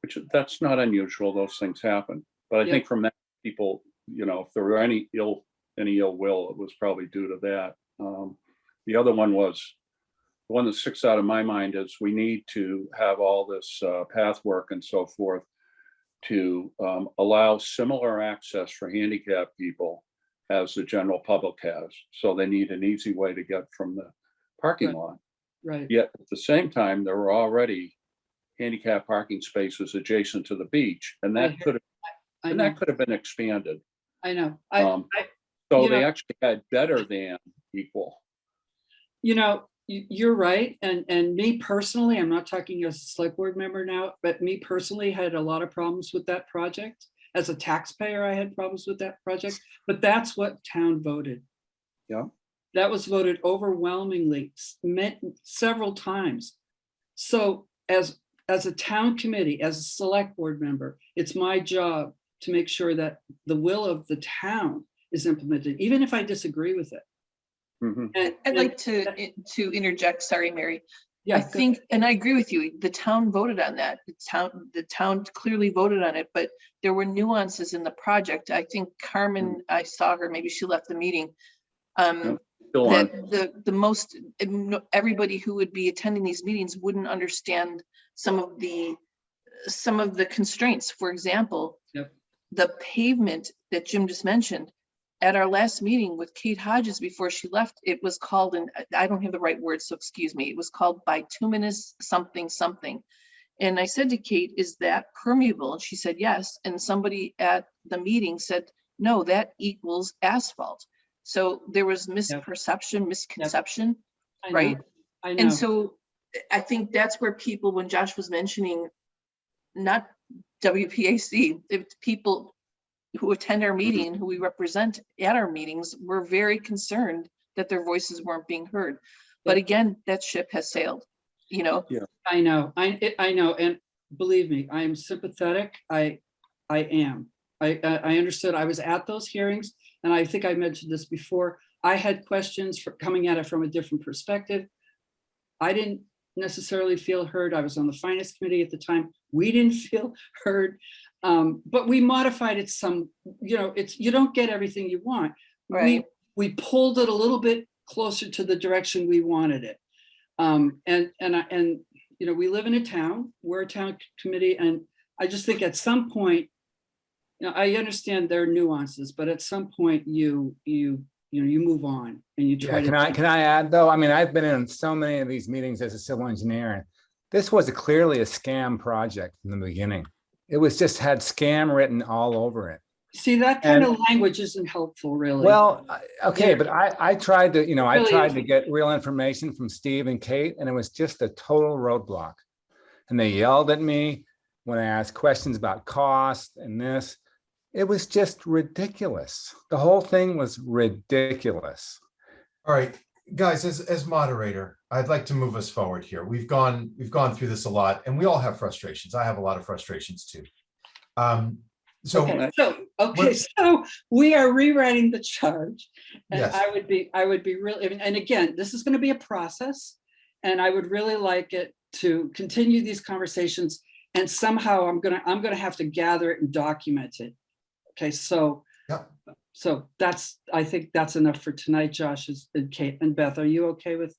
which that's not unusual. Those things happen. But I think from that, people, you know, if there were any ill will, it was probably due to that. The other one was, the one that sticks out of my mind is we need to have all this path work and so forth to allow similar access for handicapped people as the general public has. So they need an easy way to get from the parking lot. Right. Yet at the same time, there were already handicap parking spaces adjacent to the beach, and that could have been expanded. I know. So they actually had better than equal. You know, you're right. And me personally, I'm not talking as a select board member now, but me personally had a lot of problems with that project. As a taxpayer, I had problems with that project, but that's what town voted. Yeah. That was voted overwhelmingly, several times. So as a town committee, as a select board member, it's my job to make sure that the will of the town is implemented, even if I disagree with it. Mhm. And I'd like to interject, sorry, Mary. Yeah, I think, and I agree with you, the town voted on that. The town clearly voted on it, but there were nuances in the project. I think Carmen, I saw her, maybe she left the meeting. Still on. That everybody who would be attending these meetings wouldn't understand some of the constraints. For example, the pavement that Jim just mentioned, at our last meeting with Kate Hodges before she left, it was called, and I don't have the right word, so excuse me, it was called bituminous something something. And I said to Kate, is that permeable? And she said yes. And somebody at the meeting said, no, that equals asphalt. So there was misconception, right? I know. And so I think that's where people, when Josh was mentioning, not WPAC, if people who attend our meeting, who we represent at our meetings, were very concerned that their voices weren't being heard. But again, that ship has sailed, you know? Yeah. I know. I know. And believe me, I am sympathetic. I am. I understood. I was at those hearings, and I think I mentioned this before. I had questions for coming at it from a different perspective. I didn't necessarily feel heard. I was on the finance committee at the time. We didn't feel heard. But we modified it some, you know, you don't get everything you want. Right. We pulled it a little bit closer to the direction we wanted it. And you know, we live in a town, we're a town committee, and I just think at some point, you know, I understand there are nuances, but at some point you move on and you try to. Can I add though? I mean, I've been in so many of these meetings as a civil engineer, and this was clearly a scam project from the beginning. It was just had scam written all over it. See, that kind of language isn't helpful, really. Well, okay, There- but I tried to, I really tried to isn't. get real information from Steve and Kate, and it was just a total roadblock. And they yelled at me when I asked questions about cost and this. It was just ridiculous. The whole thing was ridiculous. All right, guys, as moderator, I'd like to move us forward here. We've gone through this a lot, and we all have frustrations. I have a lot of frustrations too. So So we are rewriting the charge. And Yes. I would be really, and again, this is going to be a process. And I would really like it to continue these conversations. And somehow I'm gonna have to gather it and document it. Okay, so. Yep. So I think that's enough for tonight, Josh and Kate and Beth. Are you okay with?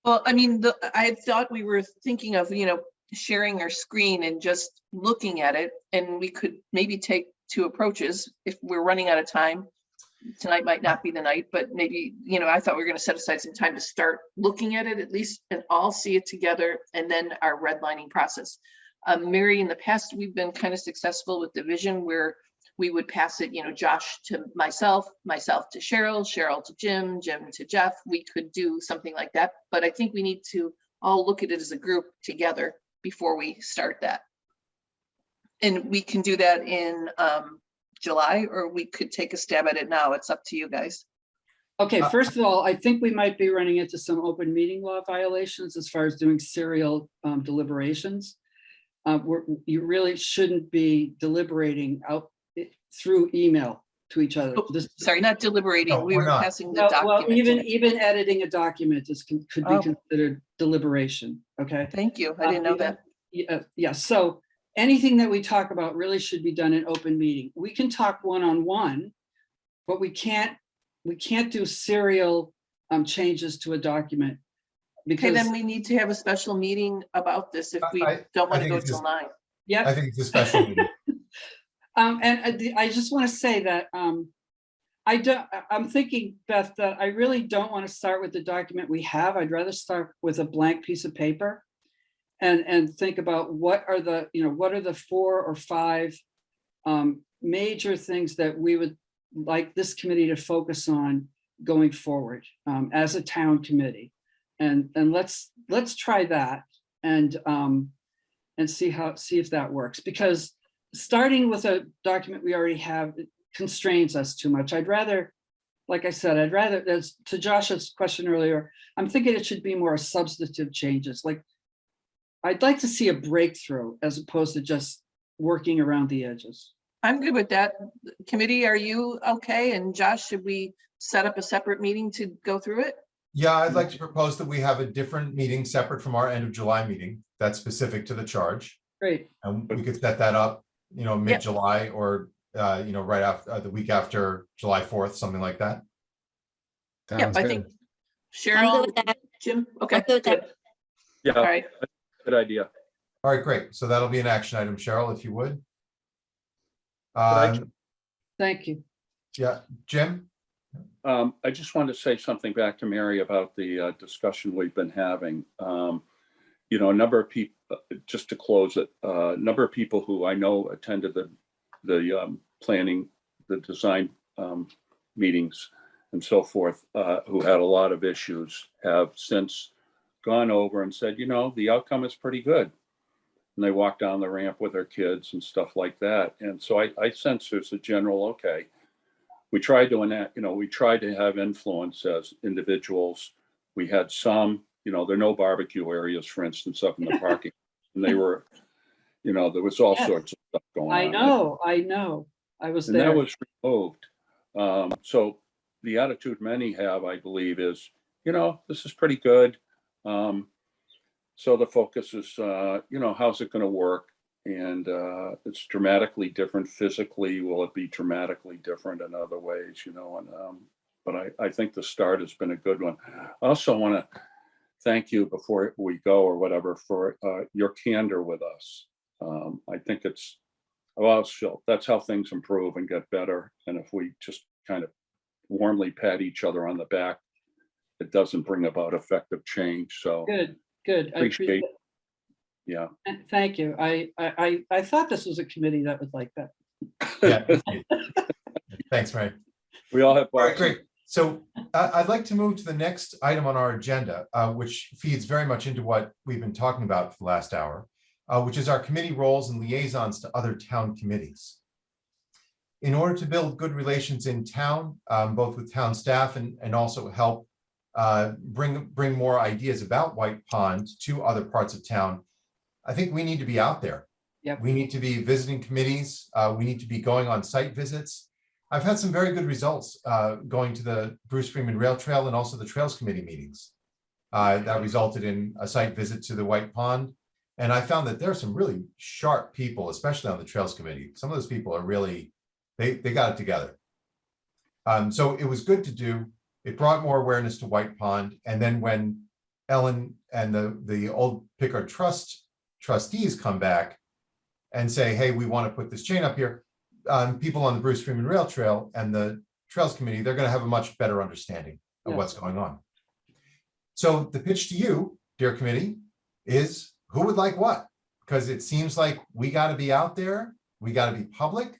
Well, I mean, I had thought we were thinking of, sharing our screen and just looking at it, and we could maybe take two approaches if we're running out of time. Tonight might not be the night, but maybe, I thought we were going to set aside some time to start looking at it at least and all see it together, and then our redlining process. Mary, in the past, we've been kind of successful with division where we would pass it, Josh to myself to Cheryl to Jim to Jeff. We could do something like that, but I think we need to all look at it as a group together before we start that. And we can do that in July, or we could take a stab at it now. It's up to you guys. Okay, first of all, I think we might be running into some open meeting law violations as far as doing serial deliberations. You really shouldn't be deliberating out through email to each other. Oh, sorry, not deliberating. No, We we're were not. passing the Well, document. even editing a document could be Oh. considered deliberation, okay? Thank you. I didn't know that. Yeah, so anything that we talk about really should be done in open meeting. We can talk one-on-one, but we can't do serial changes to a document. Okay, Because, then we need to have a special meeting about this if we don't want to think go it's till just- 9. yeah. I think it's a special meeting. I just want to say that I'm thinking, Beth, that I really don't want to start with the document we have. I'd rather start with a blank piece of paper and think about what are the 4 or 5 major things that we would like this committee to focus on going forward as a town committee. And let's try that and see if that works, because starting with a document we already have constrains us too much. I'd rather, like I said, as to Josh's question earlier, I'm thinking it should be more substantive changes. Like, I'd like to see a breakthrough as opposed to just working around the edges. I'm good with that. Committee, are you okay? And Josh, should we set up a separate meeting to go through it? Yeah, I'd like to propose that we have a different meeting separate from our end of July meeting that's specific to the charge. Great. And we could set that up, mid-July or, right after the week after July 4th, something like that. Yep, Sounds I good. think I'm Cheryl, good with that. Jim, okay, good with that. good. Yeah, All right, good idea. All right, great. So that'll be an action item, Cheryl, if you would. I- Thank you. Yeah, Jim? I just wanted to say something back to Mary about the discussion we've been having. A number of people, just to close it, a number of people who I know attended the planning, the design meetings and so forth, who had a lot of issues, have since gone over and said, the outcome is pretty good. And they walk down the ramp with their kids and stuff like that. And so I sense there's a general, okay, we tried to enact, we tried to have influence as individuals. We had some, there are no barbecue areas, for instance, up in the parking. And they were, there was all Yes. sorts of stuff going on. I know. I was And there. that was removed. So the attitude many have, I believe, is, this is pretty good. So the focus is, how's it going to work? And it's dramatically different physically. Will it be dramatically different in other ways, but I think the start has been a good one. I also want to thank you before we go or whatever for your candor with us. I think that's how things improve and get better. And if we just kind of warmly pat each other on the back, it doesn't bring about effective change. So Good. I appreciate, appreciate yeah. it. Thank you. I thought this was a committee that was like that. Yeah. Thanks, Ray. We all have. All right, boxes. great. So I'd like to move to the next item on our agenda, which feeds very much into what we've been talking about for the last hour, which is our committee roles and liaisons to other town committees. In order to build good relations in town, both with town staff and also help bring more ideas about White Pond to other parts of town, I think we need to be out there. Yep. We need to be visiting committees. We need to be going on site visits. I've had some very good results going to the Bruce Freeman Rail Trail and also the Trails Committee meetings. That resulted in a site visit to the White Pond. And I found that there are some really sharp people, especially on the Trails Committee. Some of those people are really, they got it together. So it was good to do. It brought more awareness to White Pond. And then when Ellen and the old Pickard Trust trustees come back and say, hey, we want to put this chain up here, people on the Bruce Freeman Rail Trail and the Trails Committee, they're going to have a much better understanding of Yeah. what's going on. So the pitch to you, dear committee, is who would like what? Because it seems like we got to be out there, we got to be public.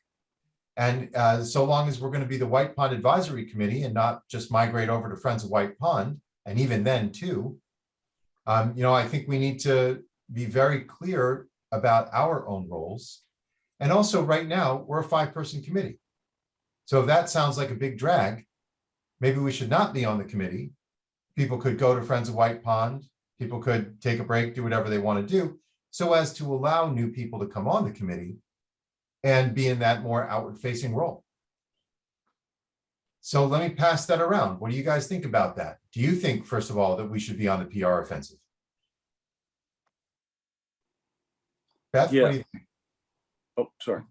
And so long as we're going to be the White Pond Advisory Committee and not just migrate over to Friends of White Pond, and even then too, I think we need to be very clear about our own roles. And also right now, we're a 5-person committee. So if that sounds like a big drag, maybe we should not be on the committee. People could go to Friends of White Pond. People could take a break, do whatever they want to do, so as to allow new people to come on the committee and be in that more outward facing role. So let me pass that around. What do you guys think about that? Do you think, first of all, that we should be on the PR offensive? Beth, Yeah. what do you think? Oh, sorry.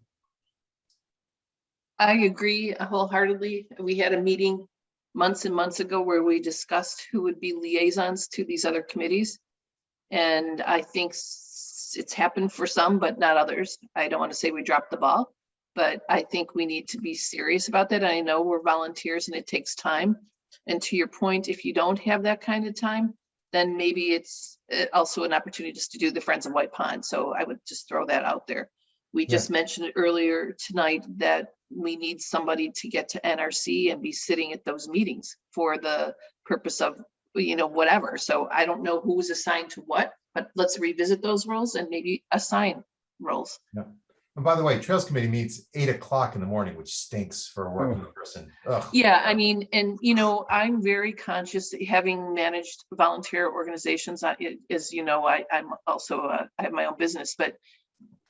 I agree wholeheartedly. We had a meeting months and months ago where we discussed who would be liaisons to these other committees. And I think it's happened for some, but not others. I don't want to say we dropped the ball, but I think we need to be serious about that. I know we're volunteers and it takes time. And to your point, if you don't have that kind of time, then maybe it's also an opportunity just to do the Friends of White Pond. So I would just throw that out there. We just mentioned earlier tonight that we need somebody to get to NRC and be sitting at those meetings for the purpose of, whatever. So I don't know who's assigned to what, but let's revisit those roles and maybe assign roles. Yeah. And by the way, Trails Committee meets 8 o'clock in the morning, which stinks for a working person. Ugh. Yeah, I mean, and I'm very conscious, having managed volunteer organizations, I'm also, I have my own business, but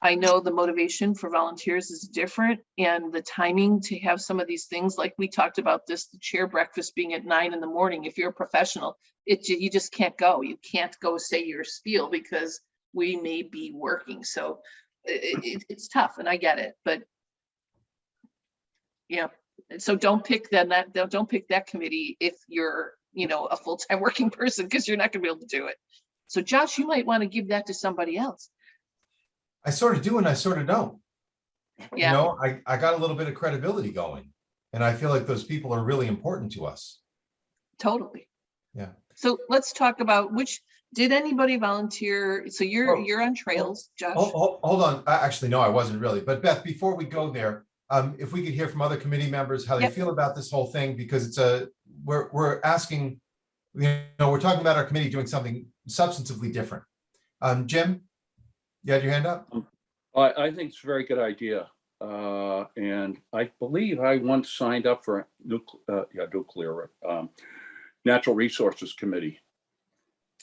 I know the motivation for volunteers is different, and the timing to have some of these things, like we talked about this, the chair breakfast being at 9 in the morning. If you're a professional, you just can't go. You can't go say your spiel because we may be working. So it's tough, and I get it, but yeah. So don't pick that committee if you're, a full-time working person, because you're not gonna be able to do it. So Josh, you might want to give that to somebody else. I sort of do and I sort of don't. Yeah. I got a little bit of credibility going, and I feel like those people are really important to us. Totally. Yeah. So let's talk about did anybody volunteer? So you're on Trails, Josh. Hold on. Actually, no, I wasn't really. But Beth, before we go there, if we could hear from other committee members how they feel about this whole thing, because we're asking, we're talking about our committee doing something substantively different. Jim, you had your hand up? I think it's a very good idea. And I believe I once signed up for nuclear natural resources committee.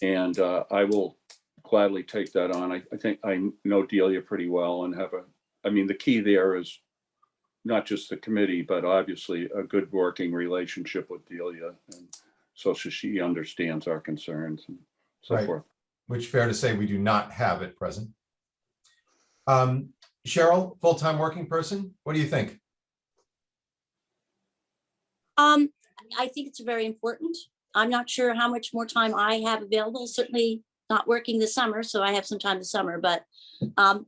And I will gladly take that on. I think I know Delia pretty well and the key there is not just the committee, but obviously a good working relationship with Delia. And so she understands our concerns and so forth. Which, fair to say, we do not have at present. Cheryl, full-time working person, what do you think? I think it's very important. I'm not sure how much more time I have available, certainly not working this summer, so I have some time this summer, but I'm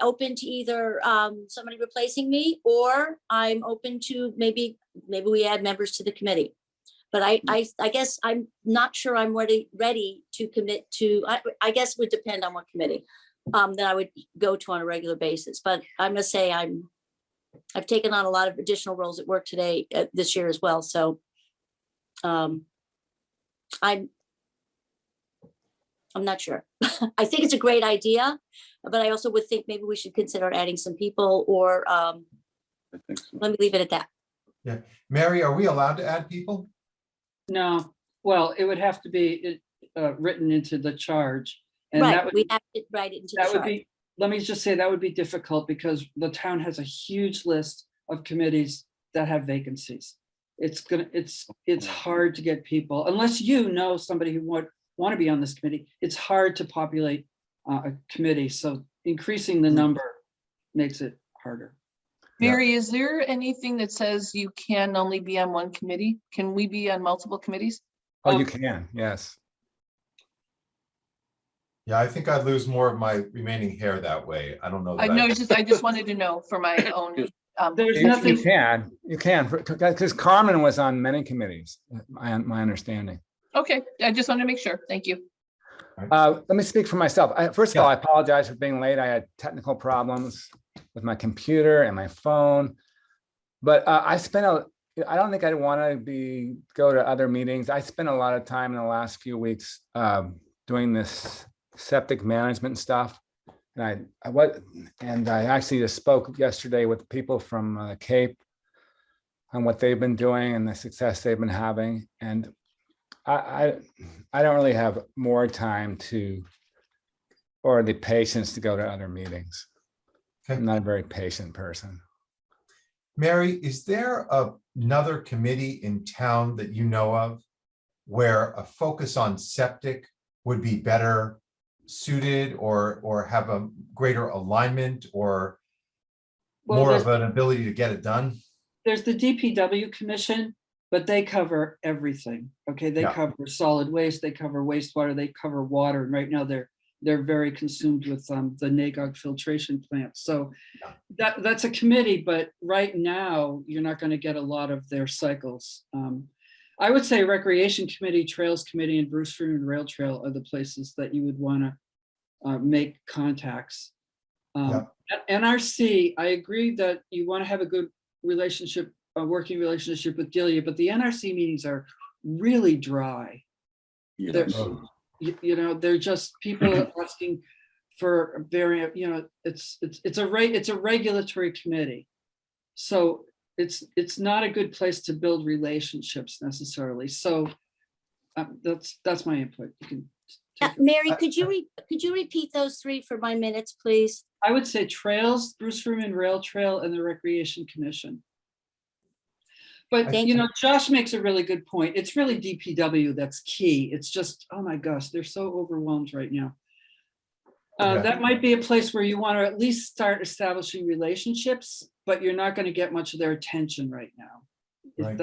open to either somebody replacing me, or I'm open to maybe we add members to the committee. But I guess I'm not sure I'm ready to commit to, I guess it would depend on what committee. that I would go to on a regular basis. But I must say, I've taken on a lot of additional roles at work today, this year as well. So I'm not sure. I think it's a great idea, but I also would think maybe we should consider adding some people, or I think so. let me leave it at that. Mary, are we allowed to add people? No, well, it would have to be written into the charge. And that Right, would, we have to write it into the that would charge. be, let me just say, that would be difficult because the town has a huge list of committees that have vacancies. It's hard to get people, unless you know somebody who want to be on this committee. It's hard to populate a committee, so increasing the number makes it harder. Yeah. Mary, is there anything that says you can only be on one committee? Can we be on multiple committees? Oh, you can, yes. Yeah, I think I'd lose more of my remaining hair that way. I don't know. I that know, I just wanted to know for my own. There's You nothing, you can, because Carmen was on many committees, my understanding. Okay, I just wanted to make sure. Thank you. Let me speak for myself. First of all, Yeah. I apologize for being late. I had technical problems with my computer and my phone. But I don't think I'd want to go to other meetings. I spent a lot of time in the last few weeks doing this septic management stuff. And I actually just spoke yesterday with people from the Cape on what they've been doing and the success they've been having. And I don't really have more time or the patience to go to other meetings. Okay. I'm not a very patient person. Mary, is there another committee in town that you know of where a focus on septic would be better suited or have a greater alignment or Well, more there's- of an ability to get it done? there's the DPW commission, but they cover everything. Okay, they Yeah. cover solid waste, they cover wastewater, they cover water. And right now they're very consumed with the NAGOG filtration plant. So that's a committee, but right now you're not going to get a lot of their cycles. I would say Recreation Committee, Trails Committee, and Bruce Freeman Rail Trail are the places that you would want to make contacts. NRC, I agree that you want to have a good relationship, a working relationship with Delia, but the NRC meetings are really dry. Yes. They're just people asking for very, it's a regulatory committee. So it's not a good place to build relationships necessarily. So that's my input. You can take it. Mary, could you repeat those three for my minutes, please? I would say Trails, Bruce Freeman Rail Trail, and the Recreation Commission. But, Thank Josh makes a really good point. It's really DPW that's key. It's just, oh my gosh, they're so overwhelmed right now. Yeah. That might be a place where you want to at least start establishing relationships, but you're not going to get much of their attention right now. Right.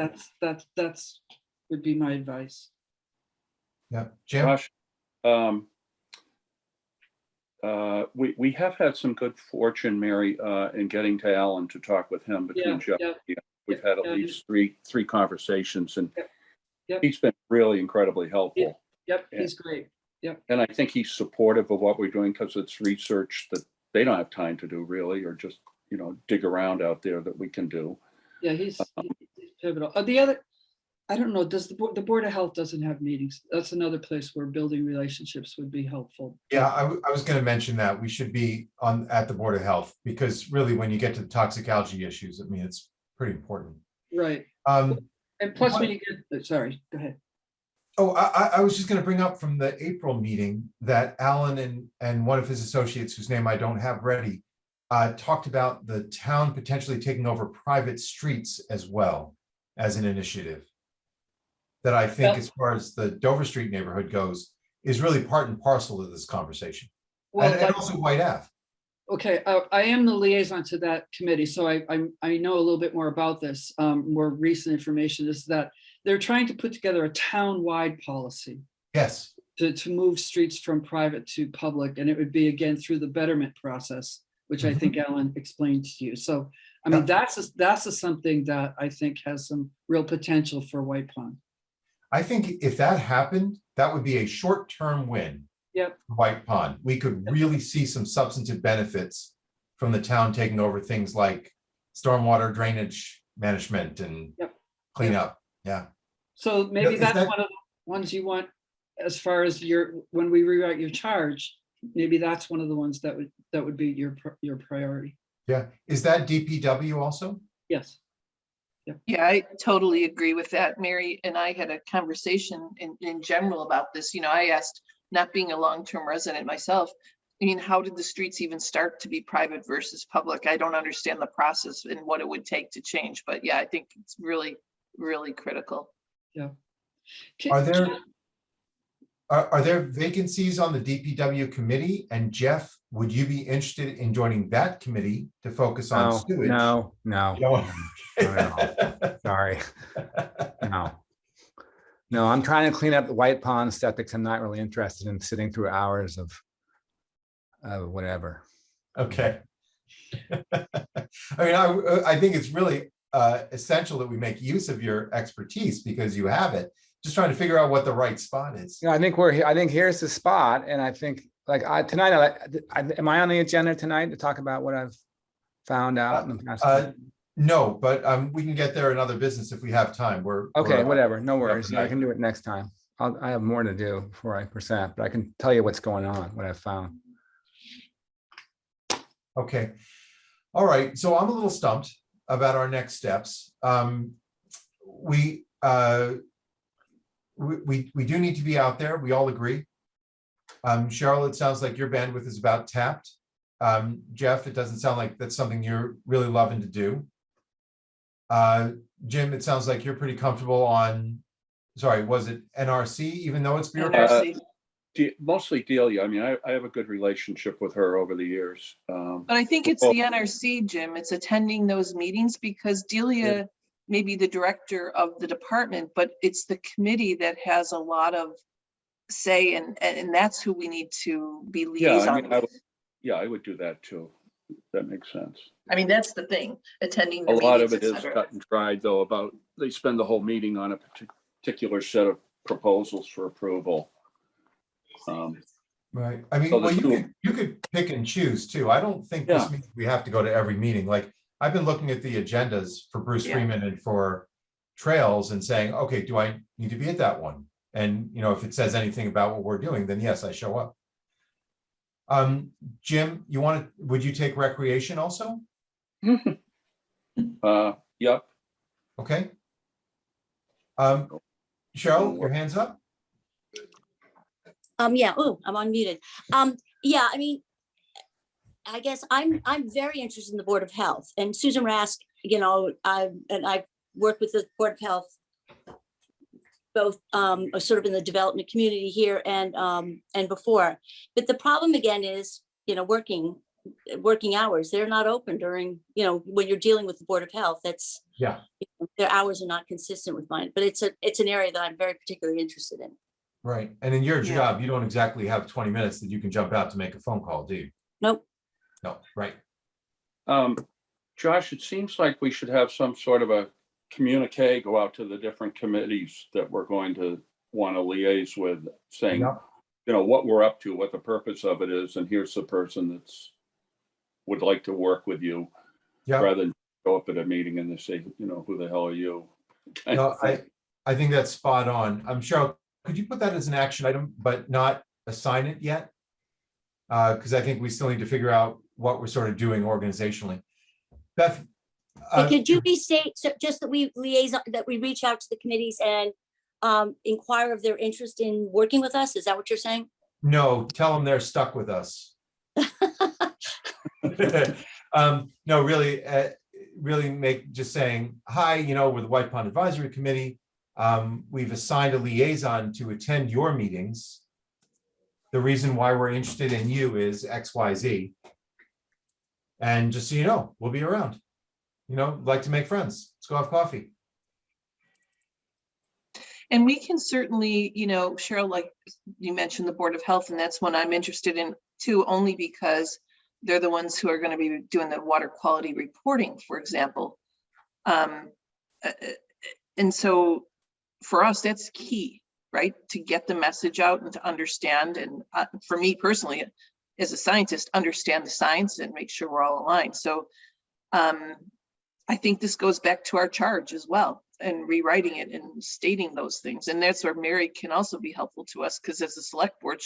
That's would be my advice. Yeah, Jim? Josh, we have had some good fortune, Mary, in getting to Alan to talk with him between Jeff. Yeah. We've had at Yeah. least three conversations, and Yep. he's been really incredibly helpful. Yep, Yeah. he's great. And I think he's supportive of what we're doing because it's research that they don't have time to do really, or just, dig around out there that we can do. Yeah, he's pivotal. The other, I don't know, does the Board of Health doesn't have meetings? That's another place where building relationships would be helpful. Yeah, I was going to mention that we should be at the Board of Health because really when you get to the toxic algae issues, I mean, it's pretty important. Right. Um, And plus What- when you get, sorry, go ahead. Oh, I was just going to bring up from the April meeting that Alan and one of his associates, whose name I don't have ready, talked about the town potentially taking over private streets as well as an initiative. That I think, Well- as far as the Dover Street neighborhood goes, is really part and parcel of this conversation. Well, And also White Ave. okay, I am the liaison to that committee, so I know a little bit more about this. More recent information is that they're trying to put together a town-wide policy Yes, to move streets from private to public, and it would be again through the betterment process, which I think Alan explained to you. So, I mean, that's something that I think has some real potential for White Pond. I think if that happened, that would be a short-term win. Yep. White Pond. We could really see some substantive benefits from the town taking over things like stormwater drainage management and Yep. cleanup. Yeah. So maybe is that's that- one of the ones you want, as far as when we rewrite your charge, maybe that's one of the ones that would be your priority. Yeah. Is that DPW also? Yes. Yeah, I totally agree with that. Mary and I had a conversation in general about this. You know, I asked, not being a long-term resident myself, I mean, how did the streets even start to be private versus public? I don't understand the process and what it would take to change, but yeah, I think it's really, really critical. Yeah. Are there vacancies on the DPW committee? And Jeff, would you be interested in joining that committee to focus on No, sewage? no, You no, know? no, sorry. No. No, I'm trying to clean up the White Pond septics. I'm not really interested in sitting through hours of whatever. Okay. I mean, I think it's really essential that we make use of your expertise because you have it. Just trying to figure out what the right spot is. Yeah, I think here's the spot, and I think tonight, am I on the agenda tonight to talk about what I've found out in the past? No, but we can get there in other business if we have time. Okay, we're- whatever, no worries. tonight. I can do it next time. I have more to do before I present, but I can tell you what's going on, what I've found. Okay. All right. So I'm a little stumped about our next steps. We do need to be out there. We all agree. Cheryl, it sounds like your bandwidth is about tapped. Jeff, it doesn't sound like that's something you're really loving to do. Jim, it sounds like you're pretty comfortable on, sorry, was it NRC, even though it's bureaucracy? Mostly Delia. I mean, I have a good relationship with her over the years. But I think it's the NRC, Jim. It's attending those meetings because Delia may be the director of the department, but it's the committee that has a lot of say, and that's who we need to be liaison with. I would do that too. That makes sense. I mean, that's the thing, attending A the lot of meetings, it et is cetera. cut and dried though, about they spend the whole meeting on a particular set of proposals for approval. Right. I mean, So well, the you could pick and choose too. I don't think this Yeah. means we have to go to every meeting. Like, I've been looking at the agendas for Bruce Yeah. Freeman and for Trails and saying, okay, do I need to be at that one? And, you know, if it says anything about what we're doing, then yes, I show up. Jim, would you take recreation also? Yep. Okay. Cheryl, your hands up? Yeah, oh, I'm unmuted. Yeah, I mean, I guess I'm very interested in the Board of Health, and Susan Rask, you know, I've worked with the Board of Health both sort of in the development community here and before. But the problem again is, you know, working hours. They're not open during, you know, when you're dealing with the Board of Health. That's, Yeah. their hours are not consistent with mine, but it's an area that I'm very particularly interested in. Right. And in your Yeah. job, you don't exactly have 20 minutes that you can jump out to make a phone call, do you? Nope. No, right. Josh, it seems like we should have some sort of a communique go out to the different committees that we're going to want to liaise with, saying, Yep. you know, what we're up to, what the purpose of it is, and here's the person that's would like to work with you, Yeah. rather than go up at a meeting and they say, you know, who the hell are you? kind No, of thing. I think that's spot on. Cheryl, could you put that as an action item, but not assign it yet? Because I think we still need to figure out what we're sort of doing organizationally. Beth? But could you restate, so just that we liaison, that we reach out to the committees and inquire of their interest in working with us? Is that what you're saying? No, tell them they're stuck with us. No, really just saying, hi, you know, we're the White Pond Advisory Committee. We've assigned a liaison to attend your meetings. The reason why we're interested in you is X, Y, Z. And just so you know, we'll be around. You know, like to make friends. Let's go have coffee. And we can certainly, you know, Cheryl, like you mentioned, the Board of Health, and that's one I'm interested in too, only because they're the ones who are going to be doing the water quality reporting, for example. And so for us, that's key, right? To get the message out and to understand, and for me personally, as a scientist, understand the science and make sure we're all aligned. So I think this goes back to our charge as well, and rewriting it and stating those things. And that's where Mary can also be helpful to us, because as a select board,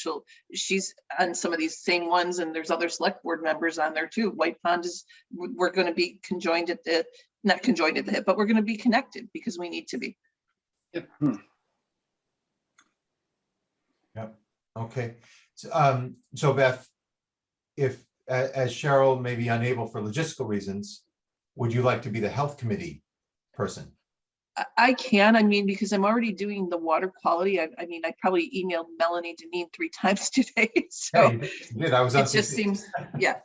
she's on some of these same ones, and there's other select board members on there too. White Pond is, we're going to be conjoined at the, not conjoined at the hip, but we're going to be connected because we need to be. Yep. Okay. So Beth, if, as Cheryl may be unable for logistical reasons, would you like to be the health committee person? I can, I mean, because I'm already doing the water quality. I mean, I probably emailed Melanie Deneen 3 times today. So Yeah, you did. I was on it just CC. seems, yeah.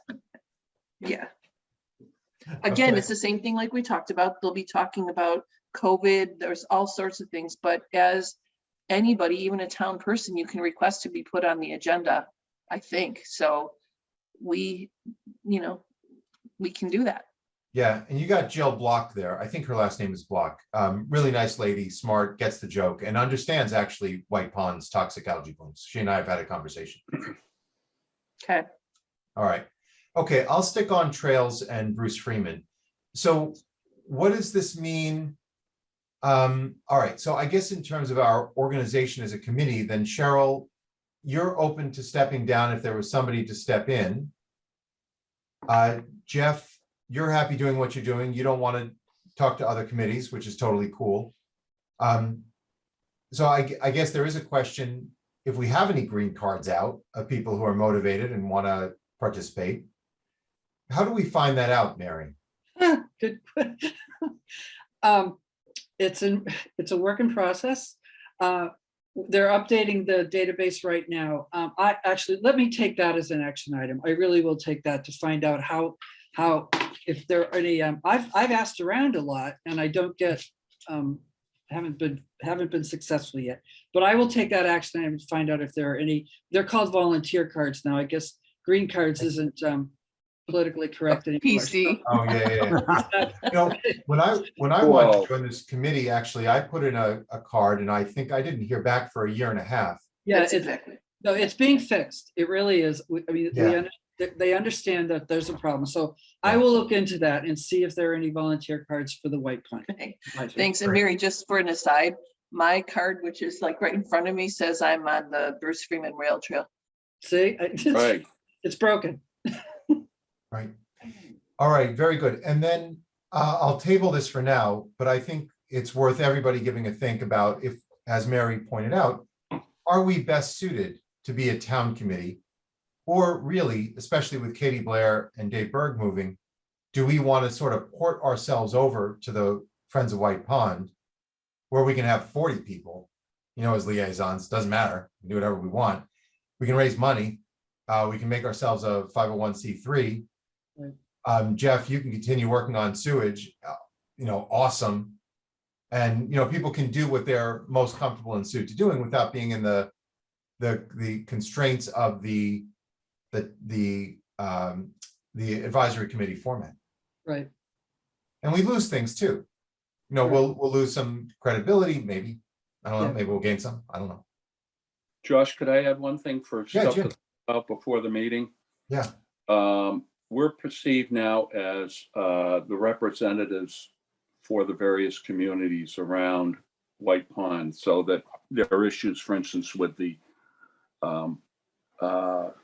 Yeah. Again, Okay. it's the same thing like we talked about. They'll be talking about COVID. There's all sorts of things, but as anybody, even a town person, you can request to be put on the agenda, I think. So we, you know, we can do that. Yeah, and you got Jill Block there. I think her last name is Block. Really nice lady, smart, gets the joke, and understands actually White Pond's toxic algae blooms. She and I have had a conversation. Okay. All right. Okay, I'll stick on Trails and Bruce Freeman. So what does this mean? All right, so I guess in terms of our organization as a committee, then Cheryl, you're open to stepping down if there was somebody to step in. Jeff, you're happy doing what you're doing. You don't want to talk to other committees, which is totally cool. So I guess there is a question, if we have any green cards out of people who are motivated and want to participate, how do we find that out, Mary? Good. It's a work in process. They're updating the database right now. I actually, let me take that as an action item. I really will take that to find out how if there are any, I've asked around a lot and I don't get, haven't been successful yet, but I will take that action item to find out if there are any. They're called volunteer cards now. I guess green cards isn't politically correct anymore. PC. Oh, yeah. You know, when I Whoa. wanted to join this committee, actually, I put in a card and I think I didn't hear back for 1.5 years. Yeah, That's exactly. no, it's being fixed. It really is. I mean, Yeah. they understand that there's a problem. So I will look into that and see if there are any volunteer cards for the White Pond. Okay. Thanks. And Mary, just for an aside, my card, which is like right in front of me, says I'm on the Bruce Freeman Rail Trail. See, Right. it's broken. Right. All right, very good. And then I'll table this for now, but I think it's worth everybody giving a think about if, as Mary pointed out, are we best suited to be a town committee? Or really, especially with Katie Blair and Dave Berg moving, do we want to sort of port ourselves over to the Friends of White Pond where we can have 40 people, you know, as liaisons, doesn't matter, we can do whatever we want. We can raise money. We can make ourselves a 501c3. Right. Jeff, you can continue working on sewage, you know, awesome. And, you know, people can do what they're most comfortable and suited to doing without being in the constraints of the advisory committee format. Right. And we lose things too. You know, we'll lose some credibility, maybe. I don't know, maybe we'll gain some. I don't know. Josh, could I add one thing for Yeah, stuff Jim. that's out before the meeting? Yeah. We're perceived now as the representatives for the various communities around White Pond, so that there are issues, for instance, with the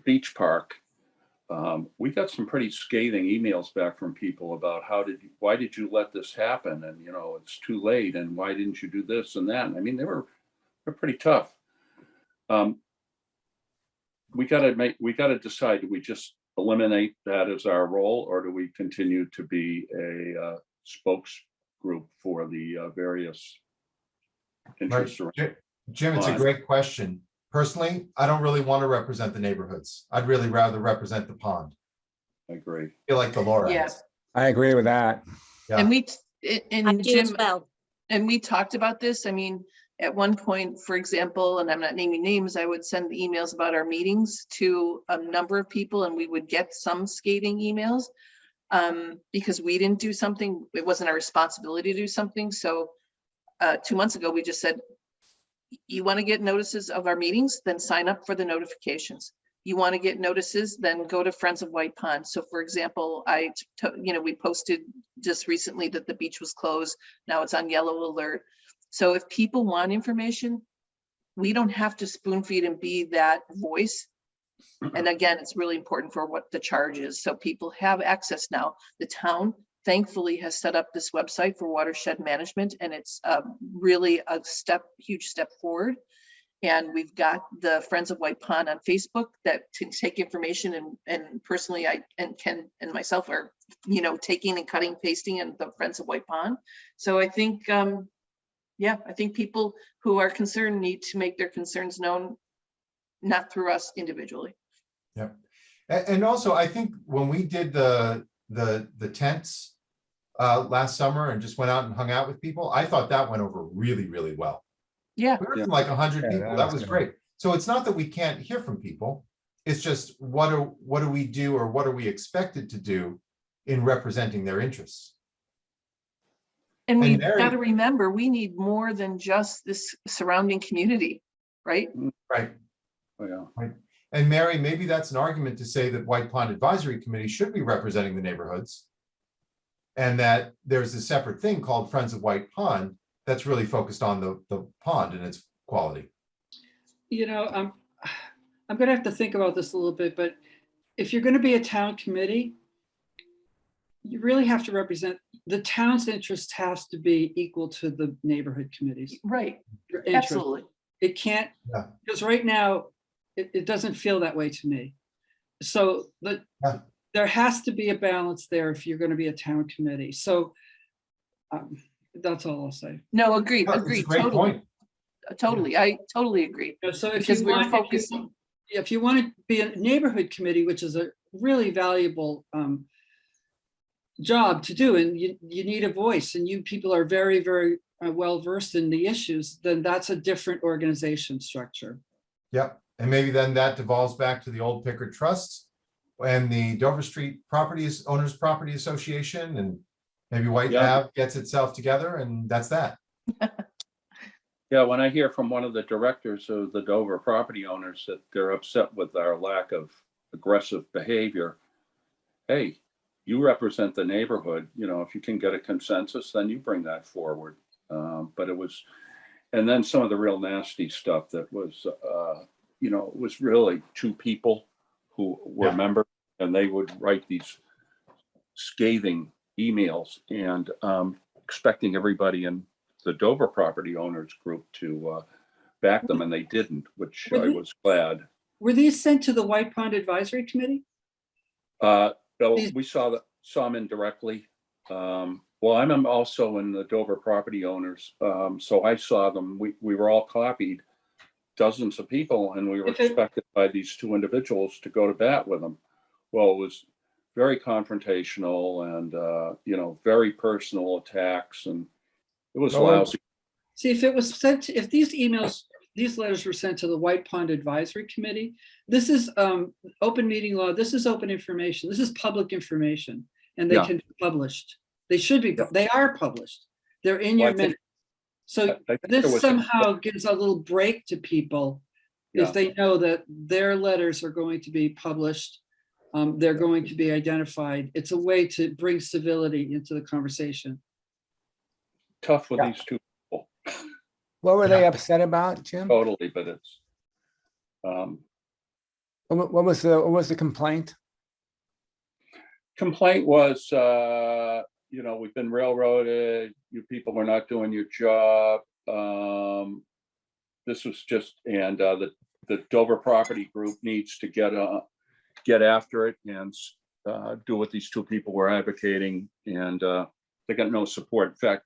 beach park. We got some pretty scathing emails back from people about why did you let this happen? And, you know, it's too late. And why didn't you do this and that? And I mean, they're pretty tough. We got to decide, do we just eliminate that as our role, or do we continue to be a spokes group for the various interests? Right. Jim, it's a great question. Personally, I don't really want to represent the neighborhoods. I'd really rather represent the pond. I agree. I feel like the Lorax. Yeah. I agree with that. Yeah. And I do as Jim, well. and we talked about this. I mean, at one point, for example, and I'm not naming names, I would send the emails about our meetings to a number of people and we would get some scathing emails because we didn't do something. It wasn't our responsibility to do something. So 2 months ago, we just said, You want to get notices of our meetings, then sign up for the notifications. You want to get notices, then go to Friends of White Pond. So for example, we posted just recently that the beach was closed. Now it's on yellow alert. So if people want information, we don't have to spoon feed and be that voice. And again, it's really important for what the charge is. So people have access now. The town thankfully has set up this website for watershed management, and it's really a huge step forward. And we've got the Friends of White Pond on Facebook that can take information, and personally, Ken and myself are, taking and cutting, pasting in the Friends of White Pond. So I think, I think people who are concerned need to make their concerns known, not through us individually. Yeah. And also, I think when we did the tents last summer and just went out and hung out with people, I thought that went over really, really well. Yeah. We heard from like 100 Yeah, people. that That was was good. great. So it's not that we can't hear from people. It's just what do we do, or what are we expected to do in representing their interests? And we've Mary- got to remember, we need more than just this surrounding community, right? Right. Oh, yeah. And Mary, maybe that's an argument to say that White Pond Advisory Committee should be representing the neighborhoods. And that there's a separate thing called Friends of White Pond that's really focused on the pond and its quality. I'm gonna have to think about this a little bit, but if you're gonna be a town committee, you really have to represent, the town's interest has to be equal to the neighborhood committees. Right, Your interest. absolutely. It can't, Yeah. because right now, it doesn't feel that way to me. So Yeah. there has to be a balance there if you're gonna be a town committee. So that's all I'll say. No, agreed, No, it's a agreed, great totally. point. Totally, I totally agree. So if Because you we're want, focusing, if you want to be a neighborhood committee, which is a really valuable job to do, and you need a voice, and you people are very, very well versed in the issues, then that's a different organization structure. Yep. And maybe then that devolves back to the old Pickard Trusts and the Dover Street Properties Owners Property Association, and maybe White Yeah. Ave gets itself together, and that's that. Yeah, when I hear from one of the directors of the Dover property owners that they're upset with our lack of aggressive behavior, hey, you represent the neighborhood, if you can get a consensus, then you bring that forward. But it was, and then some of the real nasty stuff that was, it was really two people who were Yeah. members, and they would write these scathing emails and expecting everybody in the Dover property owners group to back them, and they didn't, which I was glad. Were these sent to the White Pond Advisory Committee? No, These- we saw them indirectly. Well, I'm also in the Dover property owners, so I saw them. We were all copied, dozens of people, and we were If it- expected by these two individuals to go to bat with them. Well, it was very confrontational and very personal attacks, and it was Well, lousy. See, if it was sent, if these letters were sent to the White Pond Advisory Committee, this is open meeting law, this is open information, this is public information, and they Yeah. can be published. They should be, they are published. They're in Well, your I think- minutes. So I think there this was- somehow gives a little break to people Yeah. if they know that their letters are going to be published. They're going to be identified. It's a way to bring civility into the conversation. Tough with Yeah. these two people, What were they Yeah. upset about, Jim? totally, but it's, What was the complaint? complaint was, we've been railroaded, you people are not doing your job. This was just, and the Dover Property Group needs to get after it and do what these two people were advocating, and they got no support. In fact,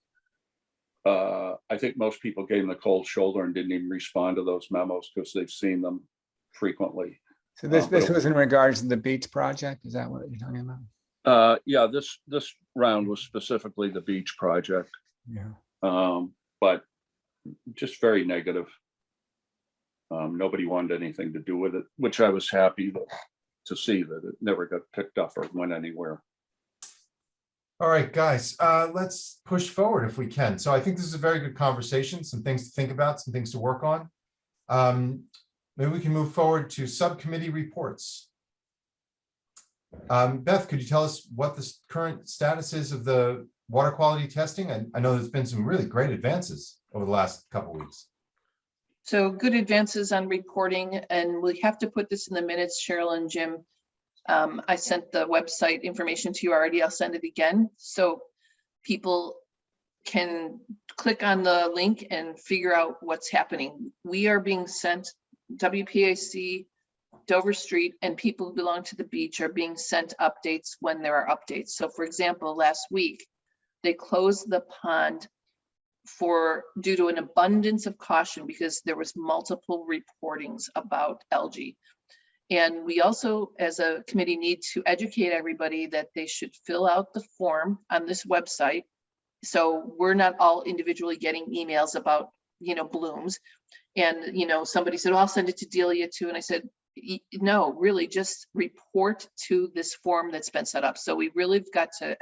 I think most people gave them the cold shoulder and didn't even respond to those memos because they've seen them frequently. So this but it- was in regards to the beach project? Is that what you're talking about? Yeah, this round was specifically the beach project, Yeah. but just very negative. Nobody wanted anything to do with it, which I was happy to see that it never got picked up or went anywhere. All right, guys, let's push forward if we can. So I think this is a very good conversation, some things to think about, some things to work on. Maybe we can move forward to subcommittee reports. Beth, could you tell us what the current status is of the water quality testing? I know there's been some really great advances over the last couple of weeks. So good advances on reporting, and we have to put this in the minutes, Cheryl and Jim. I sent the website information to you already. I'll send it again. So people can click on the link and figure out what's happening. We are being sent, WPAC, Dover Street, and people who belong to the beach are being sent updates when there are updates. So for example, last week, they closed the pond due to an abundance of caution because there was multiple reportings about algae. And we also, as a committee, need to educate everybody that they should fill out the form on this website. So we're not all individually getting emails about, blooms. And, somebody said, well, I'll send it to Delia too. And I said, no, really just report to this form that's been set up. So we really got to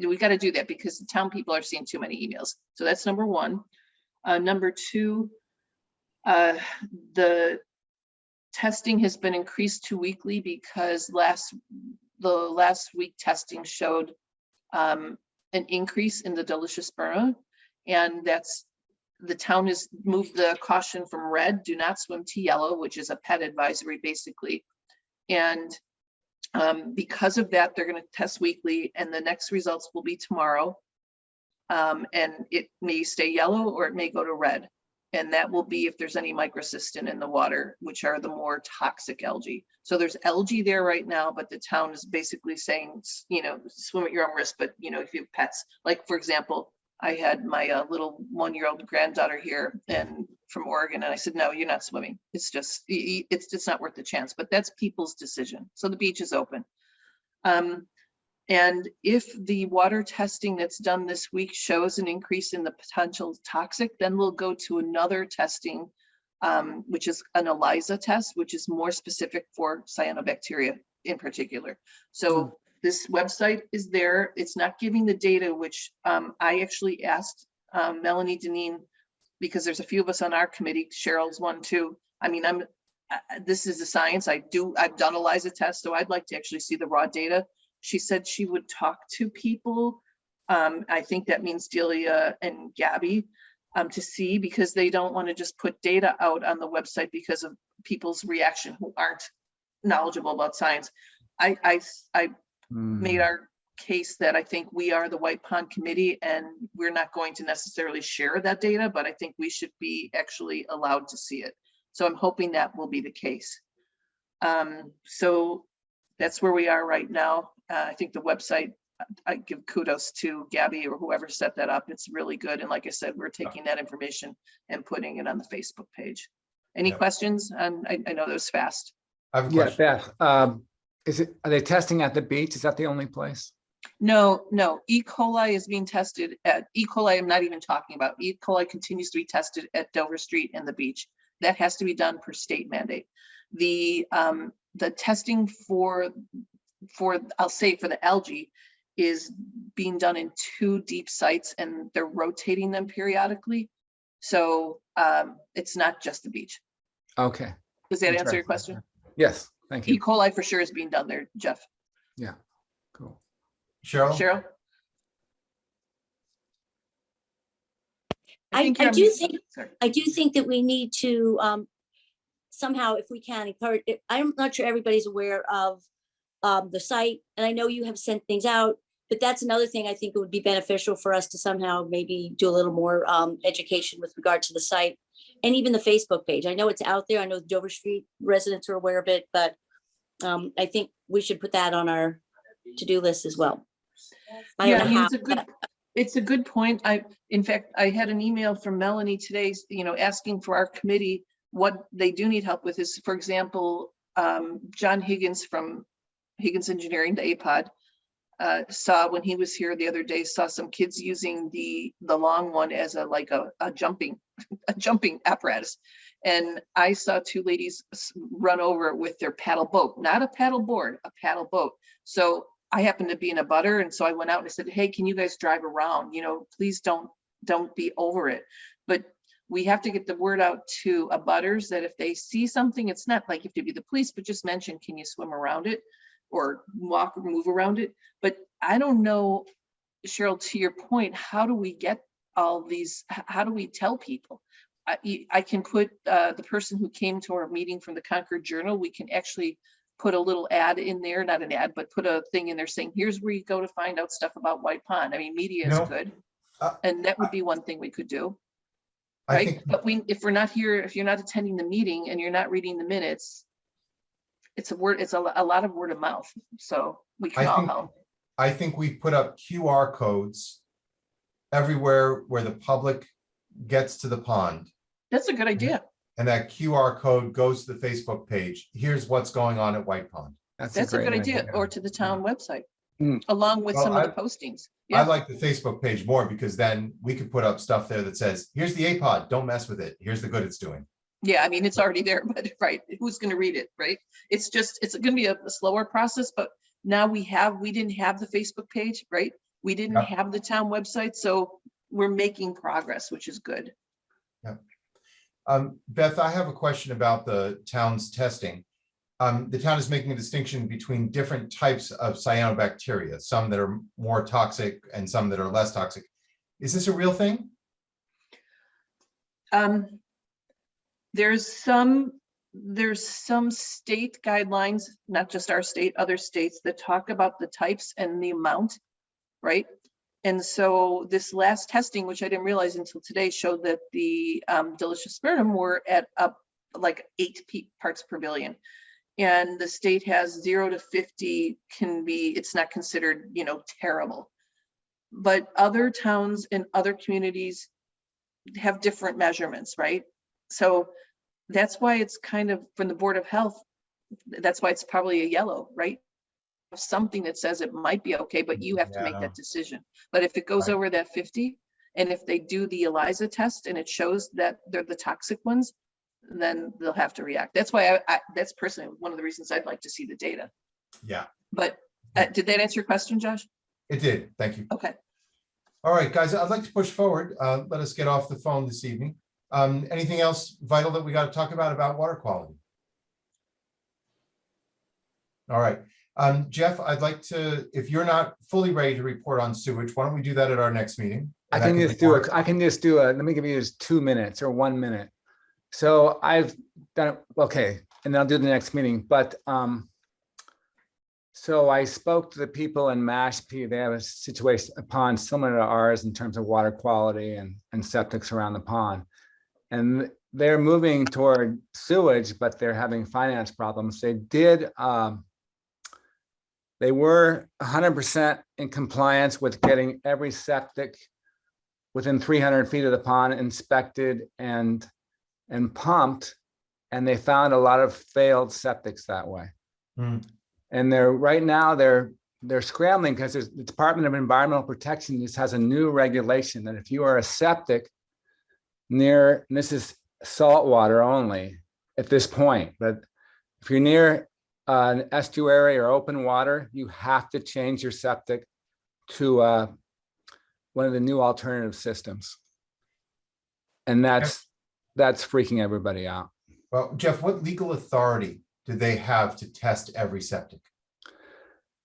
we've got to do that because the town people are seeing too many emails. So that's number one. Number two, the testing has been increased to weekly because the last week testing showed an increase in the delicious sperma, and the town has moved the caution from red, do not swim, to yellow, which is a pet advisory basically. And because of that, they're going to test weekly, and the next results will be tomorrow. And it may stay yellow or it may go to red. And that will be if there's any microcystin in the water, which are the more toxic algae. So there's algae there right now, but the town is basically saying, swim at your own risk. But, if you have pets, like, for example, I had my little 1-year-old granddaughter here and from Oregon, and I said, no, you're not swimming. It's just not worth the chance, but that's people's decision. So the beach is open. And if the water testing that's done this week shows an increase in the potential toxic, then we'll go to another testing, which is an ELISA test, which is more specific for cyanobacteria in particular. So this website is there. It's not giving the data, which I actually asked Melanie Deneen, because there's a few of us on our committee, Cheryl's one too. I mean, this is the science. I've done ELISA tests, so I'd like to actually see the raw data. She said she would talk to people. I think that means Delia and Gabby to see, because they don't want to just put data out on the website because of people's reaction who aren't knowledgeable about science. I made our case that I think we are the White Pond Committee and we're not going to necessarily share that data, but I think we should be actually allowed to see it. So I'm hoping that will be the case. So that's where we are right now. I think the website, I give kudos to Gabby or whoever set that up. It's really good. And like I said, we're taking that information and putting it on the Facebook page. Any questions? I know that was fast. I have a Yeah, question. Beth, are they testing at the beach? Is that the only place? No. E. coli is being tested at E. coli. I'm not even talking about. E. coli continues to be tested at Dover Street and the beach. That has to be done per state mandate. The testing for I'll say for the algae is being done in 2 deep sites, and they're rotating them periodically. So it's not just the beach. Okay. Does that answer your question? Yes, thank E. you. coli for sure is being done there, Jeff. Yeah, cool. Cheryl? I you're on do mute. think Sorry. I do think that we need to somehow, if we can, encourage. I'm not sure everybody's aware of the site, and I know you have sent things out, but that's another thing I think it would be beneficial for us to somehow maybe do a little more education with regard to the site and even the Facebook page. I know it's out there. I know the Dover Street residents are aware of it, but I think we should put that on our to-do list as well. Yeah, I mean, it's a good point. In fact, I had an email from Melanie today, asking for our committee what they do need help with is, for example, John Higgins from Higgins Engineering, the APOD, saw when he was here the other day, saw some kids using the long one as a jumping apparatus. And I saw 2 ladies run over with their paddle boat, not a paddle board, a paddle boat. So I happened to be in a butter, and so I went out and I said, hey, can you guys drive around? Please don't be over it. But we have to get the word out to abutters that if they see something, it's not like you have to be the police, but just mention, can you swim around it or walk or move around it? But I don't know, Cheryl, to your point, how do we get all these, how do we tell people? I can put the person who came to our meeting from the Concord Journal, we can actually put a little ad in there, not an ad, but put a thing in there saying, here's where you go to find out stuff about White Pond. I mean, media is good. And that would be one thing we could do. I Right? think, But if we're not here, if you're not attending the meeting and you're not reading the minutes, it's a lot of word of mouth. So we can all help. I think we put up QR codes everywhere where the public gets to the pond. That's a good idea. And that QR code goes to the Facebook page. Here's what's going on at White Pond. That's a good great idea. Or to the town website, Mm. along with Well, some of the postings. I Yeah, like the Facebook page more because then we could put up stuff there that says, here's the APOD, don't mess with it. Here's the good it's doing. yeah. I mean, it's already there, but right, who's going to read it, right? It's going to be a slower process, but now we didn't have the Facebook page, right? We didn't Yeah. have the town website, so we're making progress, which is good. Beth, I have a question about the town's testing. The town is making a distinction between different types of cyanobacteria, some that are more toxic and some that are less toxic. Is this a real thing? There's some state guidelines, not just our state, other states that talk about the types and the amount, right? And so this last testing, which I didn't realize until today, showed that the delicious sputum were at up like 8 parts per billion. And the state has 0 to 50 it's not considered, terrible. But other towns and other communities have different measurements, right? So that's why it's kind of, from the Board of Health, that's why it's probably a yellow, right? Something that says it might be okay, but you have to make Yeah. that decision. But if it goes Right. over that 50, and if they do the ELISA test and it shows that they're the toxic ones, then they'll have to react. That's why that's personally one of the reasons I'd like to see the data. Yeah, But did that answer your question, Josh? it did. Thank you. Okay. All right, guys, I'd like to push forward. Let us get off the phone this evening. Anything else vital that we got to talk about water quality? All right. Jeff, I'd like to, if you're not fully ready to report on sewage, why don't we do that at our next meeting? I And that can be just do part- it. I can just do let me give you just 2 minutes or 1 minute. So I've done, okay, and I'll do the next meeting, but so I spoke to the people in Mashpee. They have a situation, a pond similar to ours in terms of water quality and septics around the pond. And they're moving toward sewage, but they're having finance problems. They were 100% in compliance with getting every septic within 300 feet of the pond inspected and pumped, and they found a lot of failed septics that way. Hmm. And right now they're scrambling because the Department of Environmental Protection just has a new regulation that if you are a septic near, and this is salt water only at this point, but if you're near an estuary or open water, you have to change your septic to one of the new alternative systems. And that's freaking everybody out. Well, Jeff, what legal authority do they have to test every septic?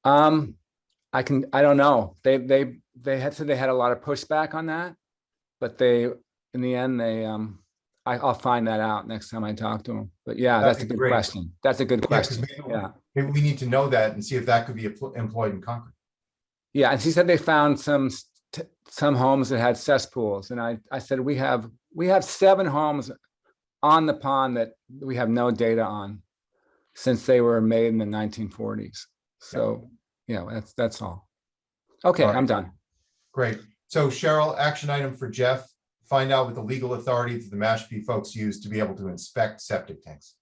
I don't know. They had said they had a lot of pushback on that, but in the end, I'll find that out next time I talk to them. But yeah, That'd that's a be good great. question. That's a good 'cause question. maybe- Yeah. Maybe we need to know that and see if that could be employed in Concord. Yeah, and she said they found some homes that had cesspools, and I said we have 7 homes on the pond that we have no data on since they were made in the 1940s. So that's all. Okay, All right. I'm done. Great. So Cheryl, action item for Jeff, find out what the legal authority that the Mashpee folks use to be able to inspect septic tanks.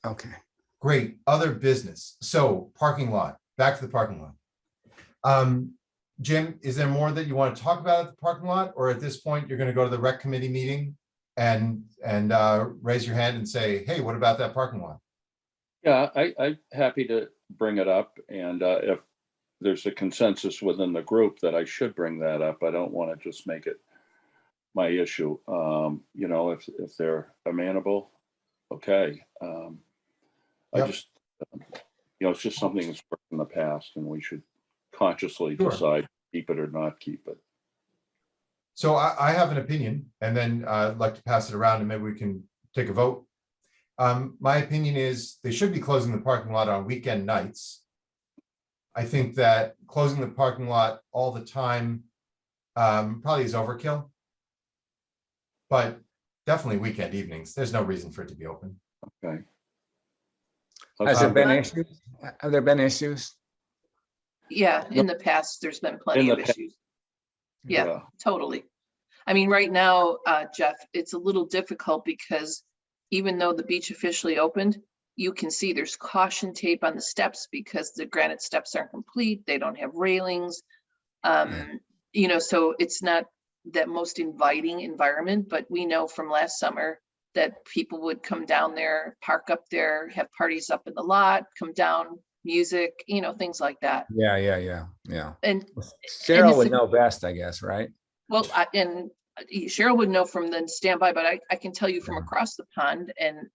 Okay. Great. Other business. So parking lot, back to the parking lot. Jim, is there more that you want to talk about at the parking lot? Or at this point, you're going to go to the rec committee meeting and raise your hand and say, hey, what about that parking lot? Yeah, I'm happy to bring it up, and if there's a consensus within the group that I should bring that up, I don't want to just make it my issue. You know, if they're amenable, okay. I Yep. just, you know, it's just something that's worked in the past, and we should consciously Sure. decide keep it or not keep it. So I have an opinion, and then I'd like to pass it around and maybe we can take a vote. My opinion is they should be closing the parking lot on weekend nights. I think that closing the parking lot all the time probably is overkill. But definitely weekend evenings. There's no reason for it to be open. Okay. Has there been Well- issues? Have there been issues? Yeah, in the past, there's been plenty the of past. issues. Yeah, totally. I mean, right now, Jeff, it's a little difficult because even though the beach officially opened, you can see there's caution tape on the steps because the granite steps aren't complete. They don't have railings. You know, so it's not that most inviting environment, but we know from last summer that people would come down there, park up there, have parties up in the lot, come down, music, you know, things like that. Yeah. And Cheryl it's would a- know best, I guess, right? well, and Cheryl would know from the standby, but I can tell you from Yeah. across the pond, and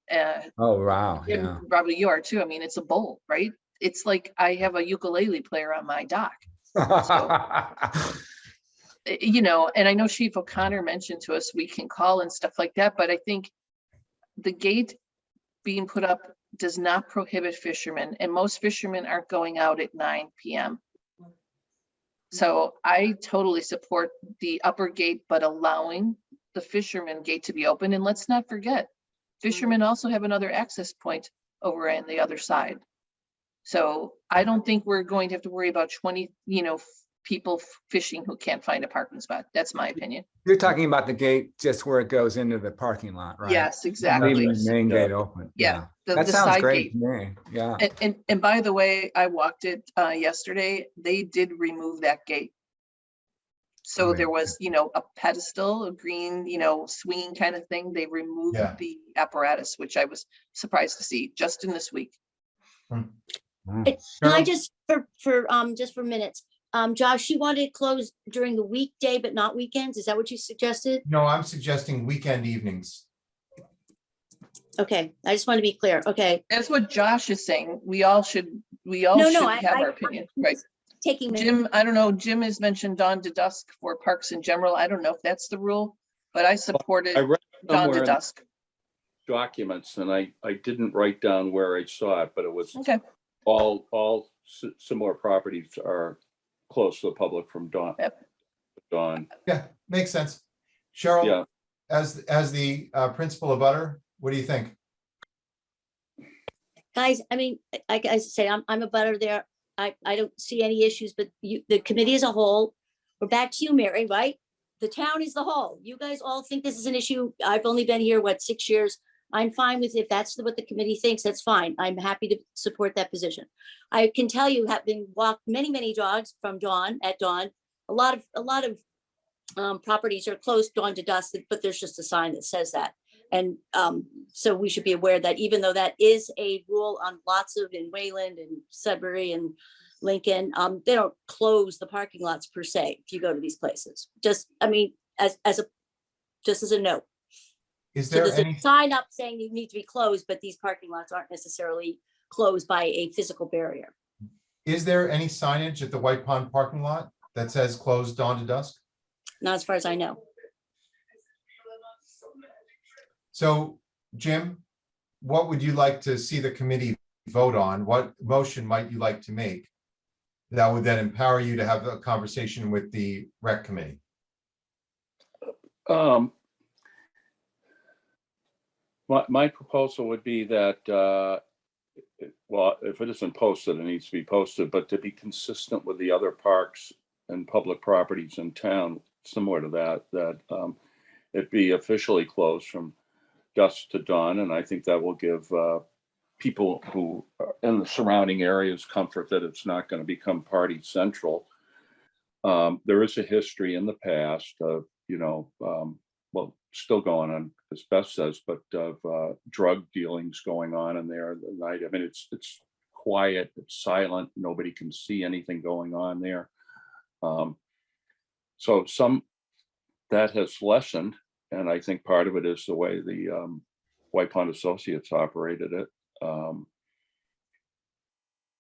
Oh, wow, Jim, yeah. probably you are too. I mean, it's a bowl, right? It's like I have a ukulele player on my dock, you know, and I know Chief O'Connor mentioned to us, we can call and stuff like that, but I think the gate being put up does not prohibit fishermen, and most fishermen aren't going out at 9 p.m. So I totally support the upper gate, but allowing the fisherman gate to be open. And let's not forget, fishermen also have another access point over on the other side. So I don't think we're going to have to worry about 20, you know, people fishing who can't find a parking spot. That's my opinion. You're talking about the gate just where it goes into the parking lot, right? Yes, Leaving exactly. the main Yeah. gate open. Yeah, the That sounds side great gate. to me. Yeah. And by the way, I walked it yesterday. They did remove that gate. So Okay. there was, you know, a pedestal, a green, you know, swinging kind of thing. They removed Yeah. the apparatus, which I was surprised to see just in this week. Mm. Can I Cheryl? just just for minutes, Josh, you wanted it closed during the weekday, but not weekends? Is that what you suggested? No, I'm suggesting weekend evenings. Okay, I just want to be clear. Okay. That's what Josh is saying. We all should No, have I- our opinion, right? Taking minutes. Jim, I don't know, Jim has mentioned dawn to dusk for parks in general. I don't know if that's the rule, but I I supported read dawn somewhere to in dusk. documents, and I didn't write down where I saw it, but it was Okay, all similar properties are closed to the public from dawn. Yep. Dawn. Yeah, makes sense. Cheryl, Yeah. as the principal of Butter, what do you think? Guys, I mean, like I say, I'm a butter there. I don't see any issues, but the committee as a whole, we're back to you, Mary, right? The town is the whole. You guys all think this is an issue. I've only been here, 6 years? I'm fine with, if that's what the committee thinks, that's fine. I'm happy to support that position. I can tell you, having walked many dogs from at dawn, a lot of properties are closed dawn to dusk, but there's just a sign that says that. And so we should be aware that even though that is a rule on lots of in Wayland and Sudbury and Lincoln, they don't close the parking lots per se if you go to these places. Just, I mean, just as a note. Is So there there's any, a sign up saying you need to be closed, but these parking lots aren't necessarily closed by a physical barrier. is there any signage at the White Pond parking lot that says closed dawn to dusk? Not as far as I know. So, Jim, what would you like to see the committee vote on? What motion might you like to make that would then empower you to have a conversation with the rec committee? My proposal would be that, well, if it isn't posted, it needs to be posted, but to be consistent with the other parks and public properties in town, similar to that it be officially closed from dusk to dawn. And I think that will give people who are in the surrounding areas comfort that it's not going to become party central. There is a history in the past of, well, still going on, as Beth says, but of drug dealings going on in there at night. I mean, it's quiet, it's silent, nobody can see anything going on there. So that has lessened, and I think part of it is the way the White Pond Associates operated it.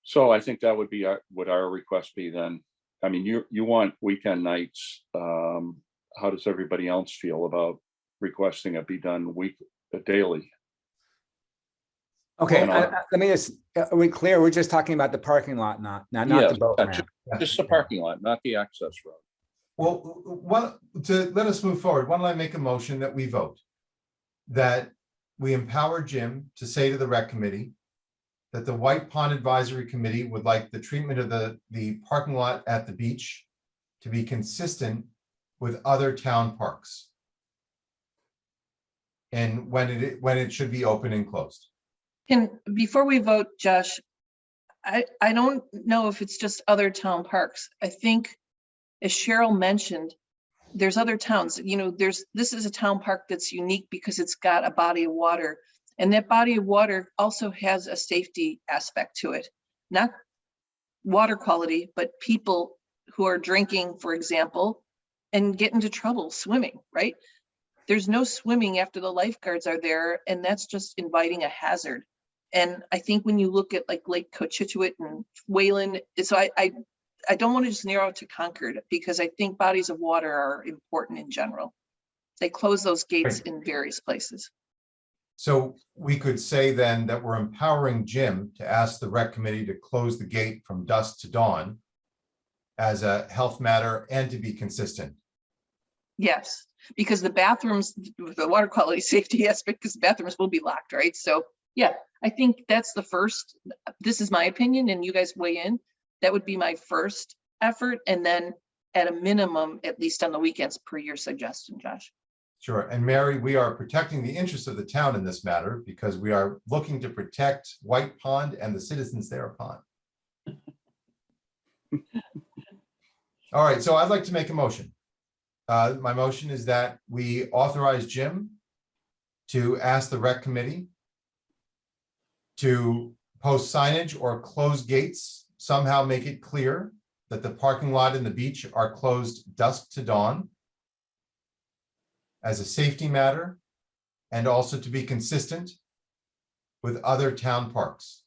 So I think that would be would our request be then. I mean, you want weekend nights. How does everybody else feel about requesting it be done daily? Okay, Well, let me just, are we clear? We're just talking about the parking lot, not Yes, the boat yeah, ramp. Just the parking lot, not the access road. Well, to let us move forward, why don't I make a motion that we vote? That we empower Jim to say to the rec committee that the White Pond Advisory Committee would like the treatment of the parking lot at the beach to be consistent with other town parks. And when it should be open and closed. Before we vote, Josh, I don't know if it's just other town parks. I think, as Cheryl mentioned, there's other towns, this is a town park that's unique because it's got a body of water. And that body of water also has a safety aspect to it. Not water quality, but people who are drinking, for example, and get into trouble swimming, right? There's no swimming after the lifeguards are there, and that's just inviting a hazard. And I think when you look at like Lake Cochituate and Wayland, so I don't want to just narrow it to Concord, because I think bodies of water are important in general. They close those gates in various places. So we could say then that we're empowering Jim to ask the rec committee to close the gate from dusk to dawn as a health matter and to be consistent. Yes, because the bathrooms, the water quality safety aspect, because the bathrooms will be locked, right? So yeah, I think that's the first, this is my opinion, and you guys weigh in. That would be my first effort. And then at a minimum, at least on the weekends, per your suggestion, Josh. Sure. And Mary, we are protecting the interests of the town in this matter because we are looking to protect White Pond and the citizens thereupon. All right, so I'd like to make a motion. My motion is that we authorize Jim to ask the rec committee to post signage or close gates, somehow make it clear that the parking lot and the beach are closed dusk to dawn as a safety matter, and also to be consistent with other town parks.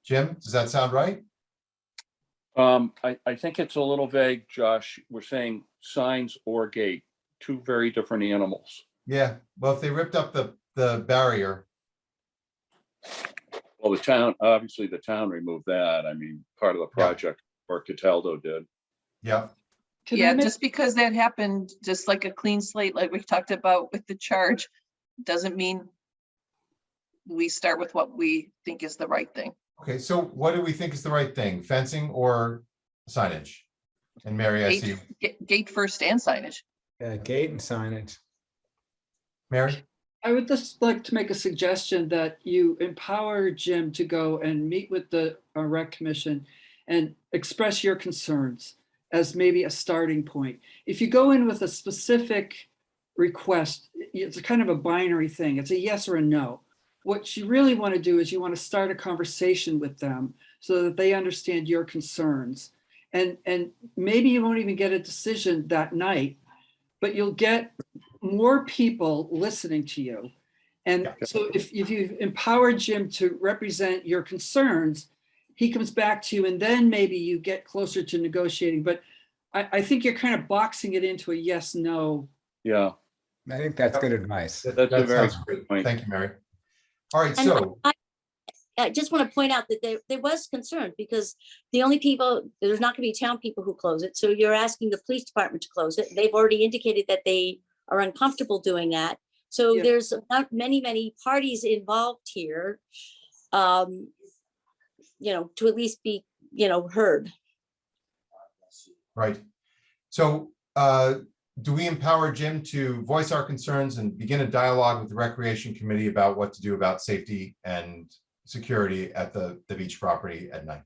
Jim, does that sound right? I think it's a little vague, Josh. We're saying signs or gate, two very different animals. Yeah, well, if they ripped up the barrier. Well, the town, obviously the town removed that. I mean, part of the project, or Cataldo did. Yeah, Can I Yeah, make- just because that happened, just like a clean slate, like we've talked about with the charge, doesn't mean we start with what we think is the right thing. okay, so what do we think is the right thing, fencing or signage? And Mary, I see, Gate first and signage. Gate and signage. Mary? I would just like to make a suggestion that you empower Jim to go and meet with the rec commission and express your concerns as maybe a starting point. If you go in with a specific request, it's a kind of a binary thing. It's a yes or a no. What you really want to do is you want to start a conversation with them so that they understand your concerns. And maybe you won't even get a decision that night, but you'll get more people listening to you. And so if you empower Jim to represent your concerns, he comes back to you, and then maybe you get closer to negotiating. But I think you're kind of boxing it into a yes, no. Yeah, I think that's good advice. That's a That very sounds good great. point. Thank you, Mary. All right, And so, I just want to point out that there was concern because the only people, there's not going to be town people who close it. So you're asking the police department to close it. They've already indicated that they are uncomfortable doing that. So Yeah. there's not many parties involved here, to at least be, heard. right. So do we empower Jim to voice our concerns and begin a dialogue with the Recreation Committee about what to do about safety and security at the beach property at night?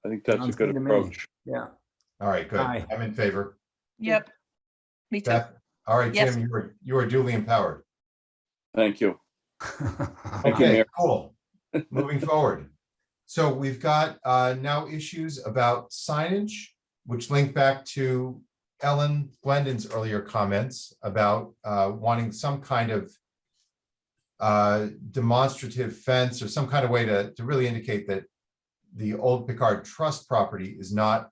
I think that's a Sounds good good to me. approach. Yeah. All right, good. Aye. I'm in favor. Yep. Me too. Beth? All right, Yes. Jim, you are duly empowered. Thank you. Thank you, Okay, Mayor. cool. moving forward. So we've got now issues about signage, which link back to Ellen Glendon's earlier comments about wanting some kind of demonstrative fence or some kind of way to really indicate that the old Picard Trust property is not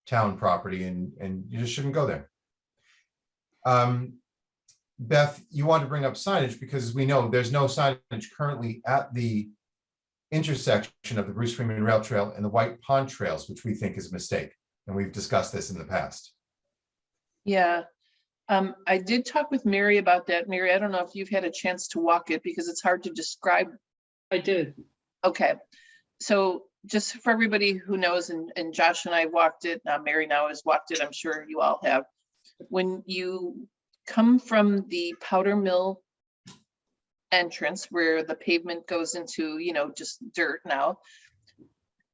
town property and you just shouldn't go there. Beth, you want to bring up signage because we know there's no signage currently at the intersection of the Bruce Freeman Rail Trail and the White Pond Trails, which we think is a mistake. And we've discussed this in the past. Yeah. I did talk with Mary about that. Mary, I don't know if you've had a chance to walk it because it's hard to describe. I did. Okay. So just for everybody who knows, and Josh and I walked it, Mary now has walked it, I'm sure you all have. When you come from the powder mill entrance where the pavement goes into, just dirt now,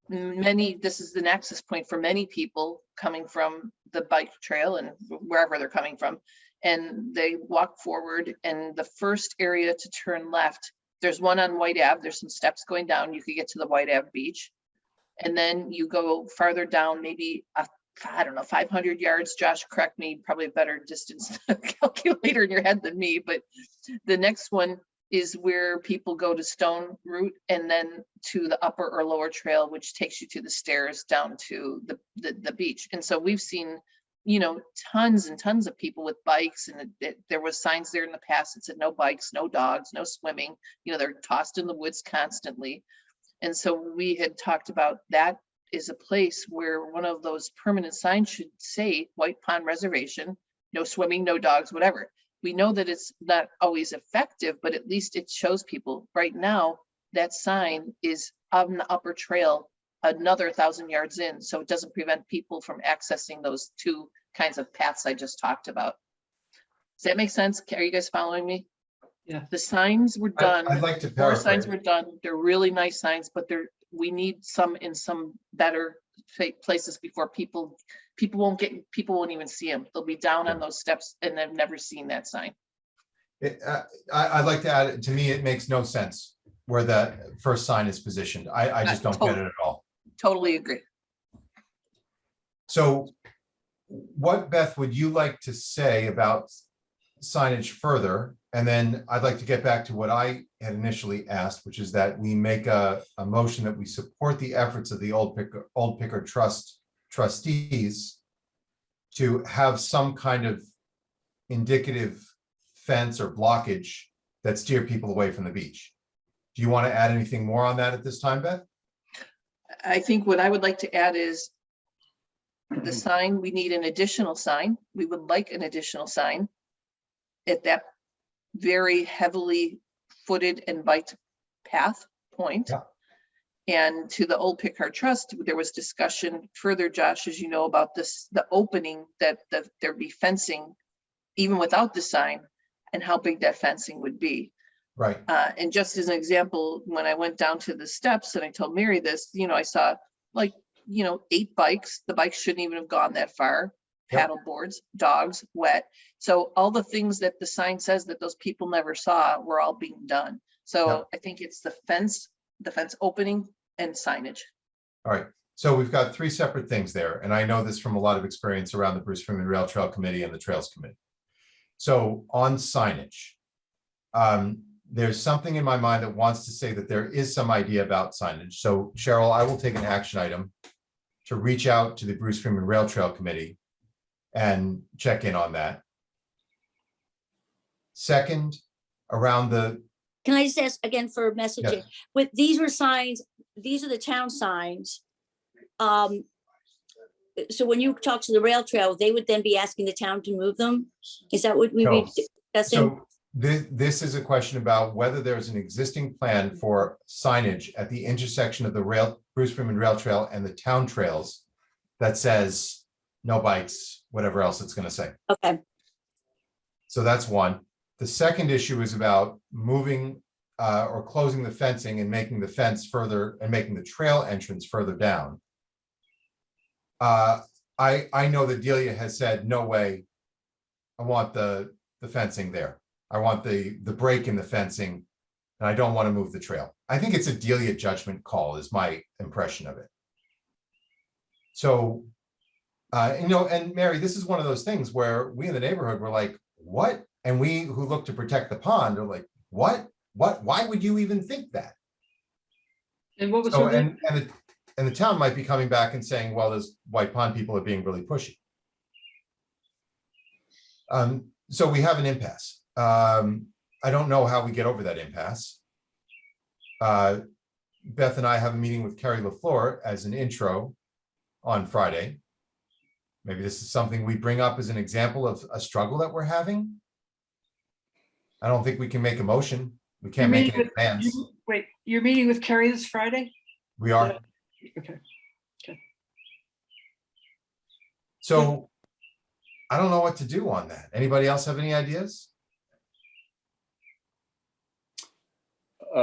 this is the nexus point for many people coming from the bike trail and wherever they're coming from. And they walk forward, and the first area to turn left, there's one on White Ave. There's some steps going down. You could get to the White Ave beach. And then you go farther down, maybe, I don't know, 500 yards. Josh, correct me, probably a better distance calculator in your head than me. But the next one is where people go to Stone Route and then to the upper or lower trail, which takes you to the stairs down to the beach. And so we've seen, tons and tons of people with bikes, and there was signs there in the past that said no bikes, no dogs, no swimming. They're tossed in the woods constantly. And so we had talked about that is a place where one of those permanent signs should say White Pond Reservation, no swimming, no dogs, whatever. We know that it's not always effective, but at least it shows people. Right now, that sign is on the upper trail, another 1,000 yards in, so it doesn't prevent people from accessing those two kinds of paths I just talked about. Does that make sense? Are you guys following me? Yeah. The signs were done. I'd like to 4 paraphrase. signs were done. They're really nice signs, but we need some in some better places before people won't even see them. They'll be down on those steps and they've never seen that sign. I'd like to add, to me, it makes no sense where the first sign is positioned. I just don't get it at all. Totally agree. So what, Beth, would you like to say about signage further? And then I'd like to get back to what I had initially asked, which is that we make a motion that we support the efforts of the Old Picker Trust trustees to have some kind of indicative fence or blockage that steer people away from the beach. Do you want to add anything more on that at this time, Beth? I think what I would like to add is the sign, we need an additional sign. We would like an additional sign at that very heavily footed and biked path point. Yeah. And to the Old Pickard Trust, there was discussion further, Josh, as you know, about this, the opening that there'd be fencing even without the sign and how big that fencing would be. Right. And just as an example, when I went down to the steps and I told Mary this, I saw 8 bikes. The bikes shouldn't even have gone that far. Yep. Paddle boards, dogs, wet. So all the things that the sign says that those people never saw were all being done. So Yep. I think it's the fence opening and signage. All right. So we've got 3 separate things there. And I know this from a lot of experience around the Bruce Freeman Rail Trail Committee and the Trails Committee. So on signage, there's something in my mind that wants to say that there is some idea about signage. So Cheryl, I will take an action item to reach out to the Bruce Freeman Rail Trail Committee and check in on that. Second, around the, Can I just ask again for messaging? Yes. With these were signs, these are the town signs. So when you talk to the rail trail, they would then be asking the town to move them? Is that what we No. were discussing? so this is a question about whether there's an existing plan for signage at the intersection of the Bruce Freeman Rail Trail and the town trails that says no bikes, whatever else it's going to say. Okay, So that's one. The second issue is about moving or closing the fencing and making the fence further and making the trail entrance further down. I know that Delia has said, no way, I want the fencing there. I want the break in the fencing And I don't want to move the trail. I think it's a Delia judgment call is my impression of it. So, and Mary, this is one of those things where we in the neighborhood were like, what? And we who look to protect the pond are like, what? Why would you even think that? And what was So, her name? and the town might be coming back and saying, well, those White Pond people are being really pushy. So we have an impasse. I don't know how we get over that impasse. Beth and I have a meeting with Carrie LaFleur as an intro on Friday. Maybe this is something we bring up as an example of a struggle that we're having. I don't think we can make a motion. We can't make it in advance. Wait, you're meeting with Carrie this Friday? We are. Okay. So I don't know what to do on that. Anybody else have any ideas?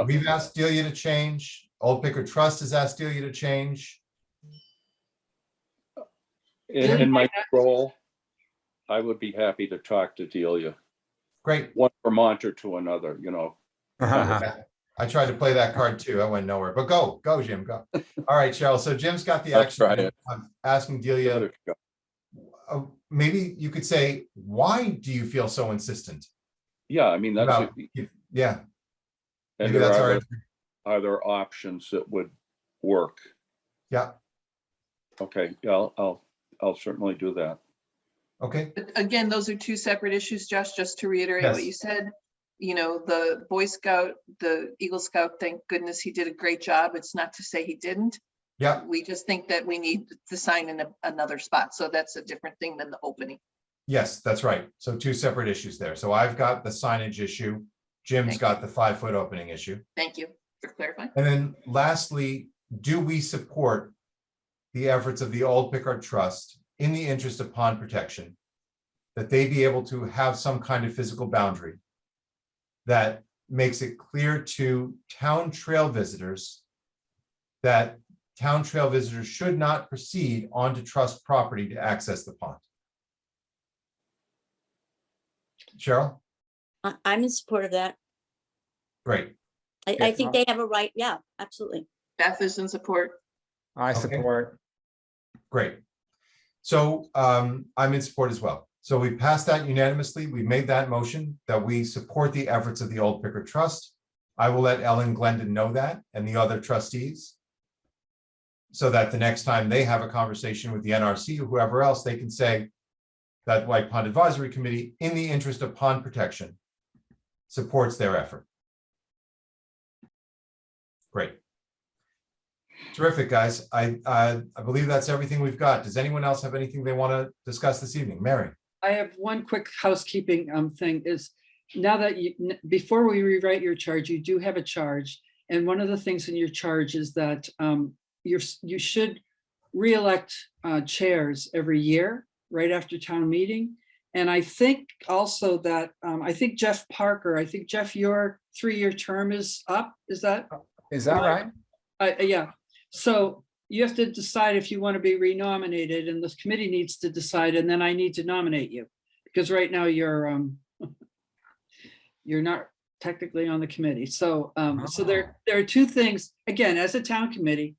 We've asked Delia to change. Old Picker Trust has asked Delia to change. In my role, I would be happy to talk to Delia, Great. one Vermonter to another, you know. I tried to play that card too. I went nowhere, but go, Jim, go. All right, Cheryl. So Jim's got the I'll action. try it. I'm asking Delia, maybe you could say, why do you feel so insistent? Yeah, I mean, that's, about- Yeah, and maybe there that's are, our, are there options that would work? yeah, Okay, yeah, I'll certainly do that. okay, But again, those are two separate issues, Josh, just to reiterate what Yes. you said. You know, the Boy Scout, the Eagle Scout, thank goodness he did a great job. It's not to say he didn't. yeah, We just think that we need the sign in another spot. So that's a different thing than the opening. yes, that's right. So two separate issues there. So I've got the signage issue. Jim's Thank got the 5-foot opening issue. Thank you for clarifying. And then lastly, do we support the efforts of the Old Pickard Trust in the interest of pond protection? That they be able to have some kind of physical boundary that makes it clear to town trail visitors that town trail visitors should not proceed onto trust property to access the pond. Cheryl? I'm in support of that. Great. I think they have a right. Yeah, absolutely. Beth is in support. I Okay. support. Great. So I'm in support as well. So we passed that unanimously. We made that motion that we support the efforts of the Old Pickard Trust. I will let Ellen Glendon know that and the other trustees. So that the next time they have a conversation with the NRC or whoever else, they can say that White Pond Advisory Committee, in the interest of pond protection, supports their effort. Great. Terrific, guys. I believe that's everything we've got. Does anyone else have anything they want to discuss this evening? Mary? I have one quick housekeeping thing is now that before we rewrite your charge, you do have a charge. And one of the things in your charge is that you should reelect chairs every year, right after town meeting. And I think also that, I think Jeff, your 3-year term is up, is that? Is that right? Yeah, so you have to decide if you want to be renominated, and this committee needs to decide, and then I need to nominate you. Because right now you're not technically on the committee. So so there are two things, again, as a town committee,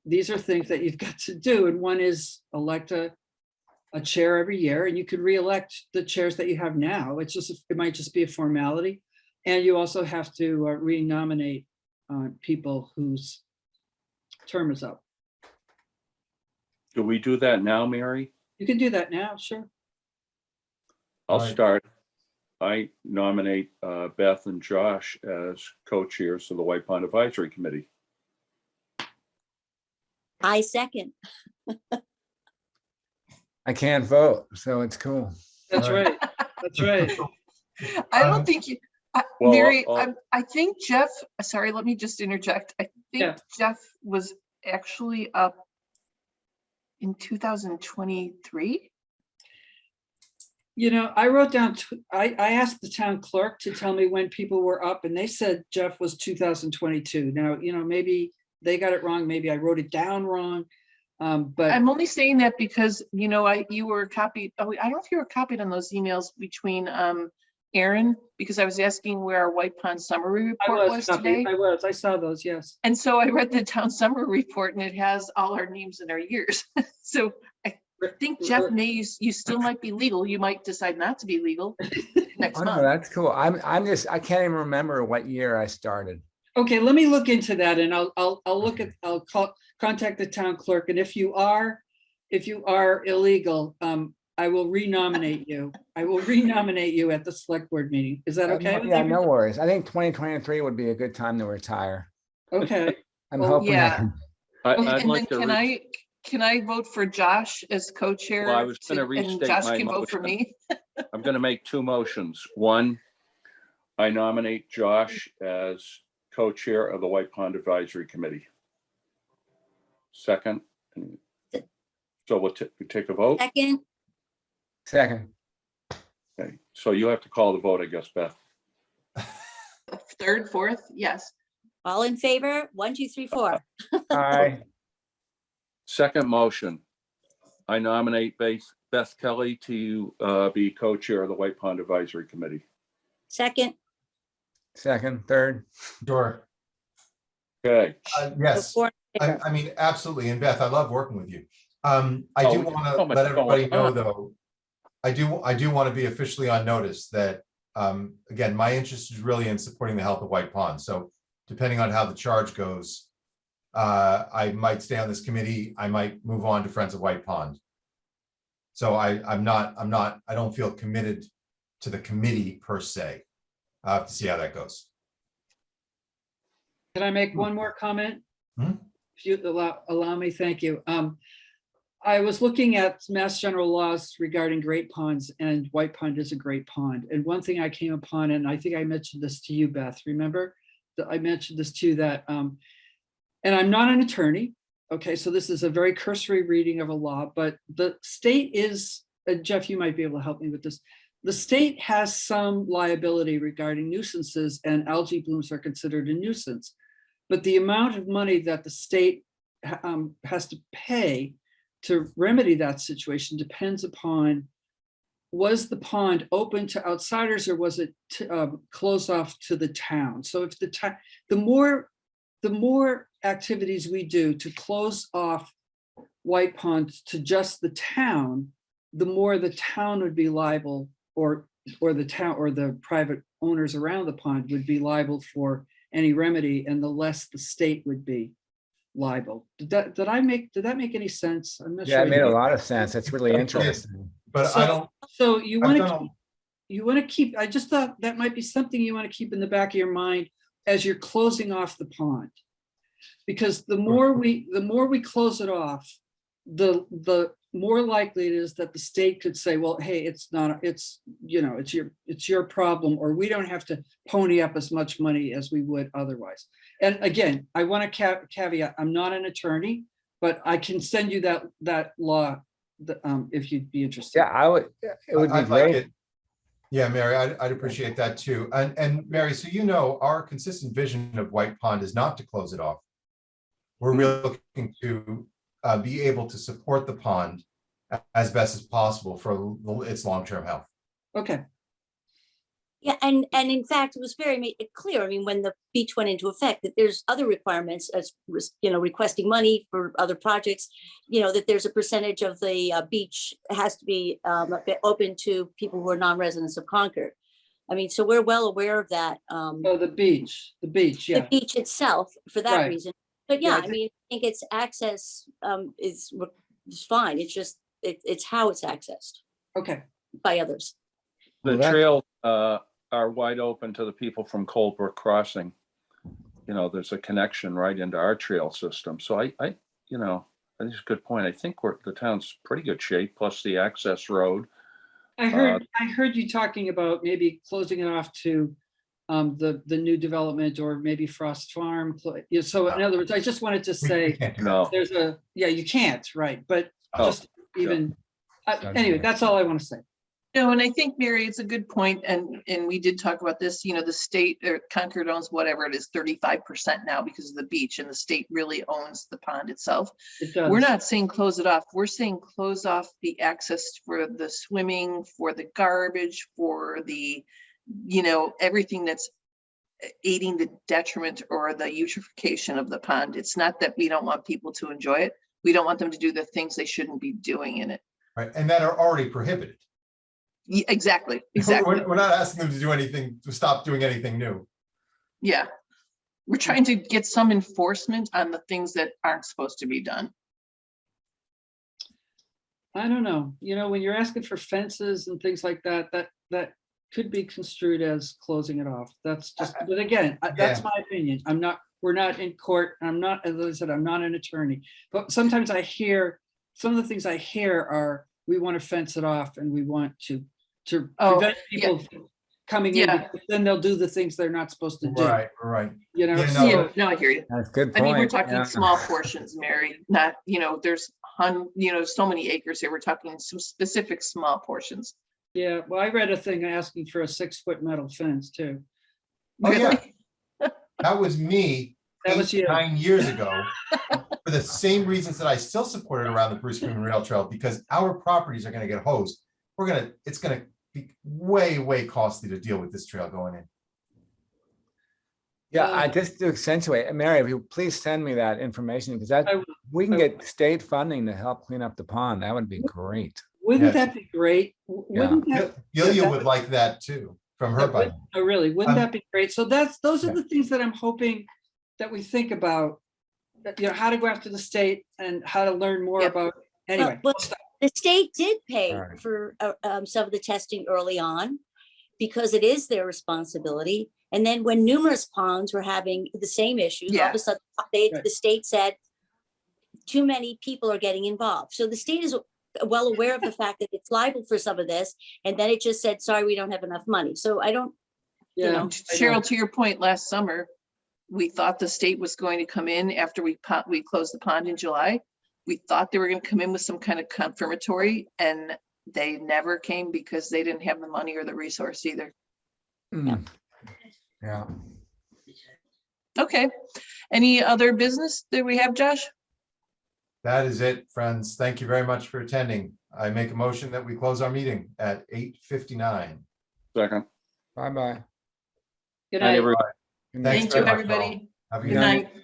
these are things that you've got to do. And one is elect a chair every year, and you could re-elect the chairs that you have now. It might just be a formality. And you also have to renominate people whose term is up. Do we do that now, Mary? You can do that now, sure. I'll All right. start. I nominate Beth and Josh as co-chairs of the White Pond Advisory Committee. I second. I can't vote, so it's cool. That's All right. right. That's right. I don't think you, Well, Mary, I'll- I think Jeff, sorry, let me just interject. I think Yeah. Jeff was actually up in 2023. You know, I wrote down, I asked the town clerk to tell me when people were up, and they said Jeff was 2022. Now, you know, maybe they got it wrong, maybe I wrote it down wrong. But I'm only saying that because, you know, you were copied, I don't know if you were copied on those emails between Aaron, because I was asking where our White Pond summary I report was, was Kathy, today. I saw those, yes. And so I read the town summary report and it has all our names and our years. So I think Jeff, you still might be legal. You might decide not to be legal next Oh, no, month. that's cool. I can't even remember what year I started. Okay, let me look into that and I'll contact the town clerk. And if you are illegal, I will renominate you. I will renominate you at the select board meeting. Is that okay? with Yeah, you? no worries. I think 2023 would be a good time to retire. Okay, I'm Well, hoping I yeah. can. I'd And then like to, can I vote for Josh as co-chair? Well, I was gonna and restate Josh my can vote for motion. me. I'm gonna make two motions. One, I nominate Josh as co-chair of the White Pond Advisory Committee. Second, so we take a vote. Second, Second. Okay, so you have to call the vote, I guess, Beth. Third, fourth, yes. all in favor? 1, 2, 3, 4. Aye. Second motion, I nominate Beth Kelly to be co-chair of the White Pond Advisory Committee. Second, Second, third. Sure. Okay, Yes, four in favor. I mean, absolutely. And Beth, I love working with you. I Oh, do we want got to so much let everybody going know, on. though, I do want to be officially on notice that, again, my interest is really in supporting the health of White Pond. So depending on how the charge goes, I might stay on this committee. I might move on to Friends of White Pond. So I don't feel committed to the committee per se. I have to see how that goes. can I make one more comment? Hmm? If you allow me, thank you. I was looking at Mass General laws regarding great ponds, and White Pond is a great pond. And one thing I came upon, and I think I mentioned this to you, Beth, remember? That I mentioned this too, that, and I'm not an attorney, okay, so this is a very cursory reading of a law, but the state is, Jeff, you might be able to help me with this. The state has some liability regarding nuisances, and algae blooms are considered a nuisance. But the amount of money that the state has to pay to remedy that situation depends upon, was the pond open to outsiders or was it closed off to the town? So if the more activities we do to close off White Pond to just the town, the more the town would be liable, or the town or the private owners around the pond would be liable for any remedy, and the less the state would be liable. Did that make any sense? I'm not Yeah, sure. it made a lot of sense. It's really interesting. But I don't, So you I've want done to keep, I just thought that might be something you want to keep in the back of your mind as you're closing off the pond. Because the more we close it off, the more likely it is that the state could say, well, hey, it's your problem, or we don't have to pony up as much money as we would otherwise. And again, I want to caveat, I'm not an attorney, but I can send you that law if you'd be interested. Yeah, it would be I'd like great. it. Yeah, Mary, I'd appreciate that too. And Mary, so you know, our consistent vision of White Pond is not to close it off. We're really looking to be able to support the pond as best as possible for its long-term health. Okay, Yeah, and in fact, it was very made it clear, I mean, when the beach went into effect, that there's other requirements as, requesting money for other projects, that there's a percentage of the beach has to be open to people who are non-residents of Concord. I mean, so we're well aware of that. oh, the beach, The yeah. beach itself for that Right. reason. But Yeah, yeah, I I mean, I think its access is fine. It's just, it's how it's accessed Okay, by others. the Well, that- trails are wide open to the people from Coldbrook Crossing. There's a connection right into our trail system. So I think it's a good point. I think the town's pretty good shape, plus the access road. I heard you talking about maybe closing it off to the new development, or maybe Frost Farm. So in other words, I just wanted to We say, can't do No, you can't, right, but Oh, just even, anyway, that's all I want to say. No, and I think, Mary, it's a good point, and we did talk about this, the state, or Concord owns whatever it is, 35% now because of the beach, and the state really owns the pond itself. It does. We're not saying close it off. We're saying close off the access for the swimming, for the garbage, for the everything that's aiding the detriment or the eutrophication of the pond. It's not that we don't want people to enjoy it. We don't want them to do the things they shouldn't be doing in it. Right, and that are already prohibited. Exactly, exactly. We're not asking them to do anything, to stop doing anything new. Yeah. We're trying to get some enforcement on the things that aren't supposed to be done. I don't know, when you're asking for fences and things like that, that could be construed as closing it off. That's just, but again, that's my opinion. We're not in court. I'm not, as I said, I'm not an attorney, but sometimes I hear, some of the things I hear are, we want to fence it off and we want to prevent people from coming in, because then they'll do the things they're not supposed to do. Right. Yeah, no, I hear you. That's a good I mean, we're point. talking Yeah. small portions, Mary, not, there's so many acres here. We're talking some specific small portions. Yeah, well, I read a thing asking for a 6-foot metal fence too. Oh, yeah. That was me That was you. 9 years ago, for the same reasons that I still supported around the Bruce Freeman Rail Trail, because our properties are gonna get hosed. It's gonna be way, way costly to deal with this trail going in. Yeah, I just to accentuate, Mary, if you please send me that information, because I will. we can I will. get state funding to help clean up the pond. That would be great. Wouldn't Yes. that be great? Wouldn't that? Delia that would like that too, from her budget. Oh, really? Wouldn't Um, that be great? So those are yeah. the things that I'm hoping that we think about, that, how to go after the state and how to learn more Yep. about, anyway. Well, the state did pay All right. for some of the testing early on because it is their responsibility. And then when numerous ponds were having the same issues, all of Yeah. a sudden, Right. the state said, too many people are getting involved. So the state is well aware of the fact that it's liable for some of this. And then it just said, sorry, we don't have enough money. So I don't, Yeah, know, I know. Cheryl, to your point, last summer, we thought the state was going to come in after we closed the pond in July. We thought they were going to come in with some kind of confirmatory, and they never came because they didn't have the money or the resource either. Mm. Yeah. Okay. Any other business that we have, Josh? That is it, friends. Thank you very much for attending. I make a motion that we close our meeting at 8:59. Second. Bye-bye. Good Night, night. everybody. Thanks Thank very you, much, all. everybody. Have a Good good night. night.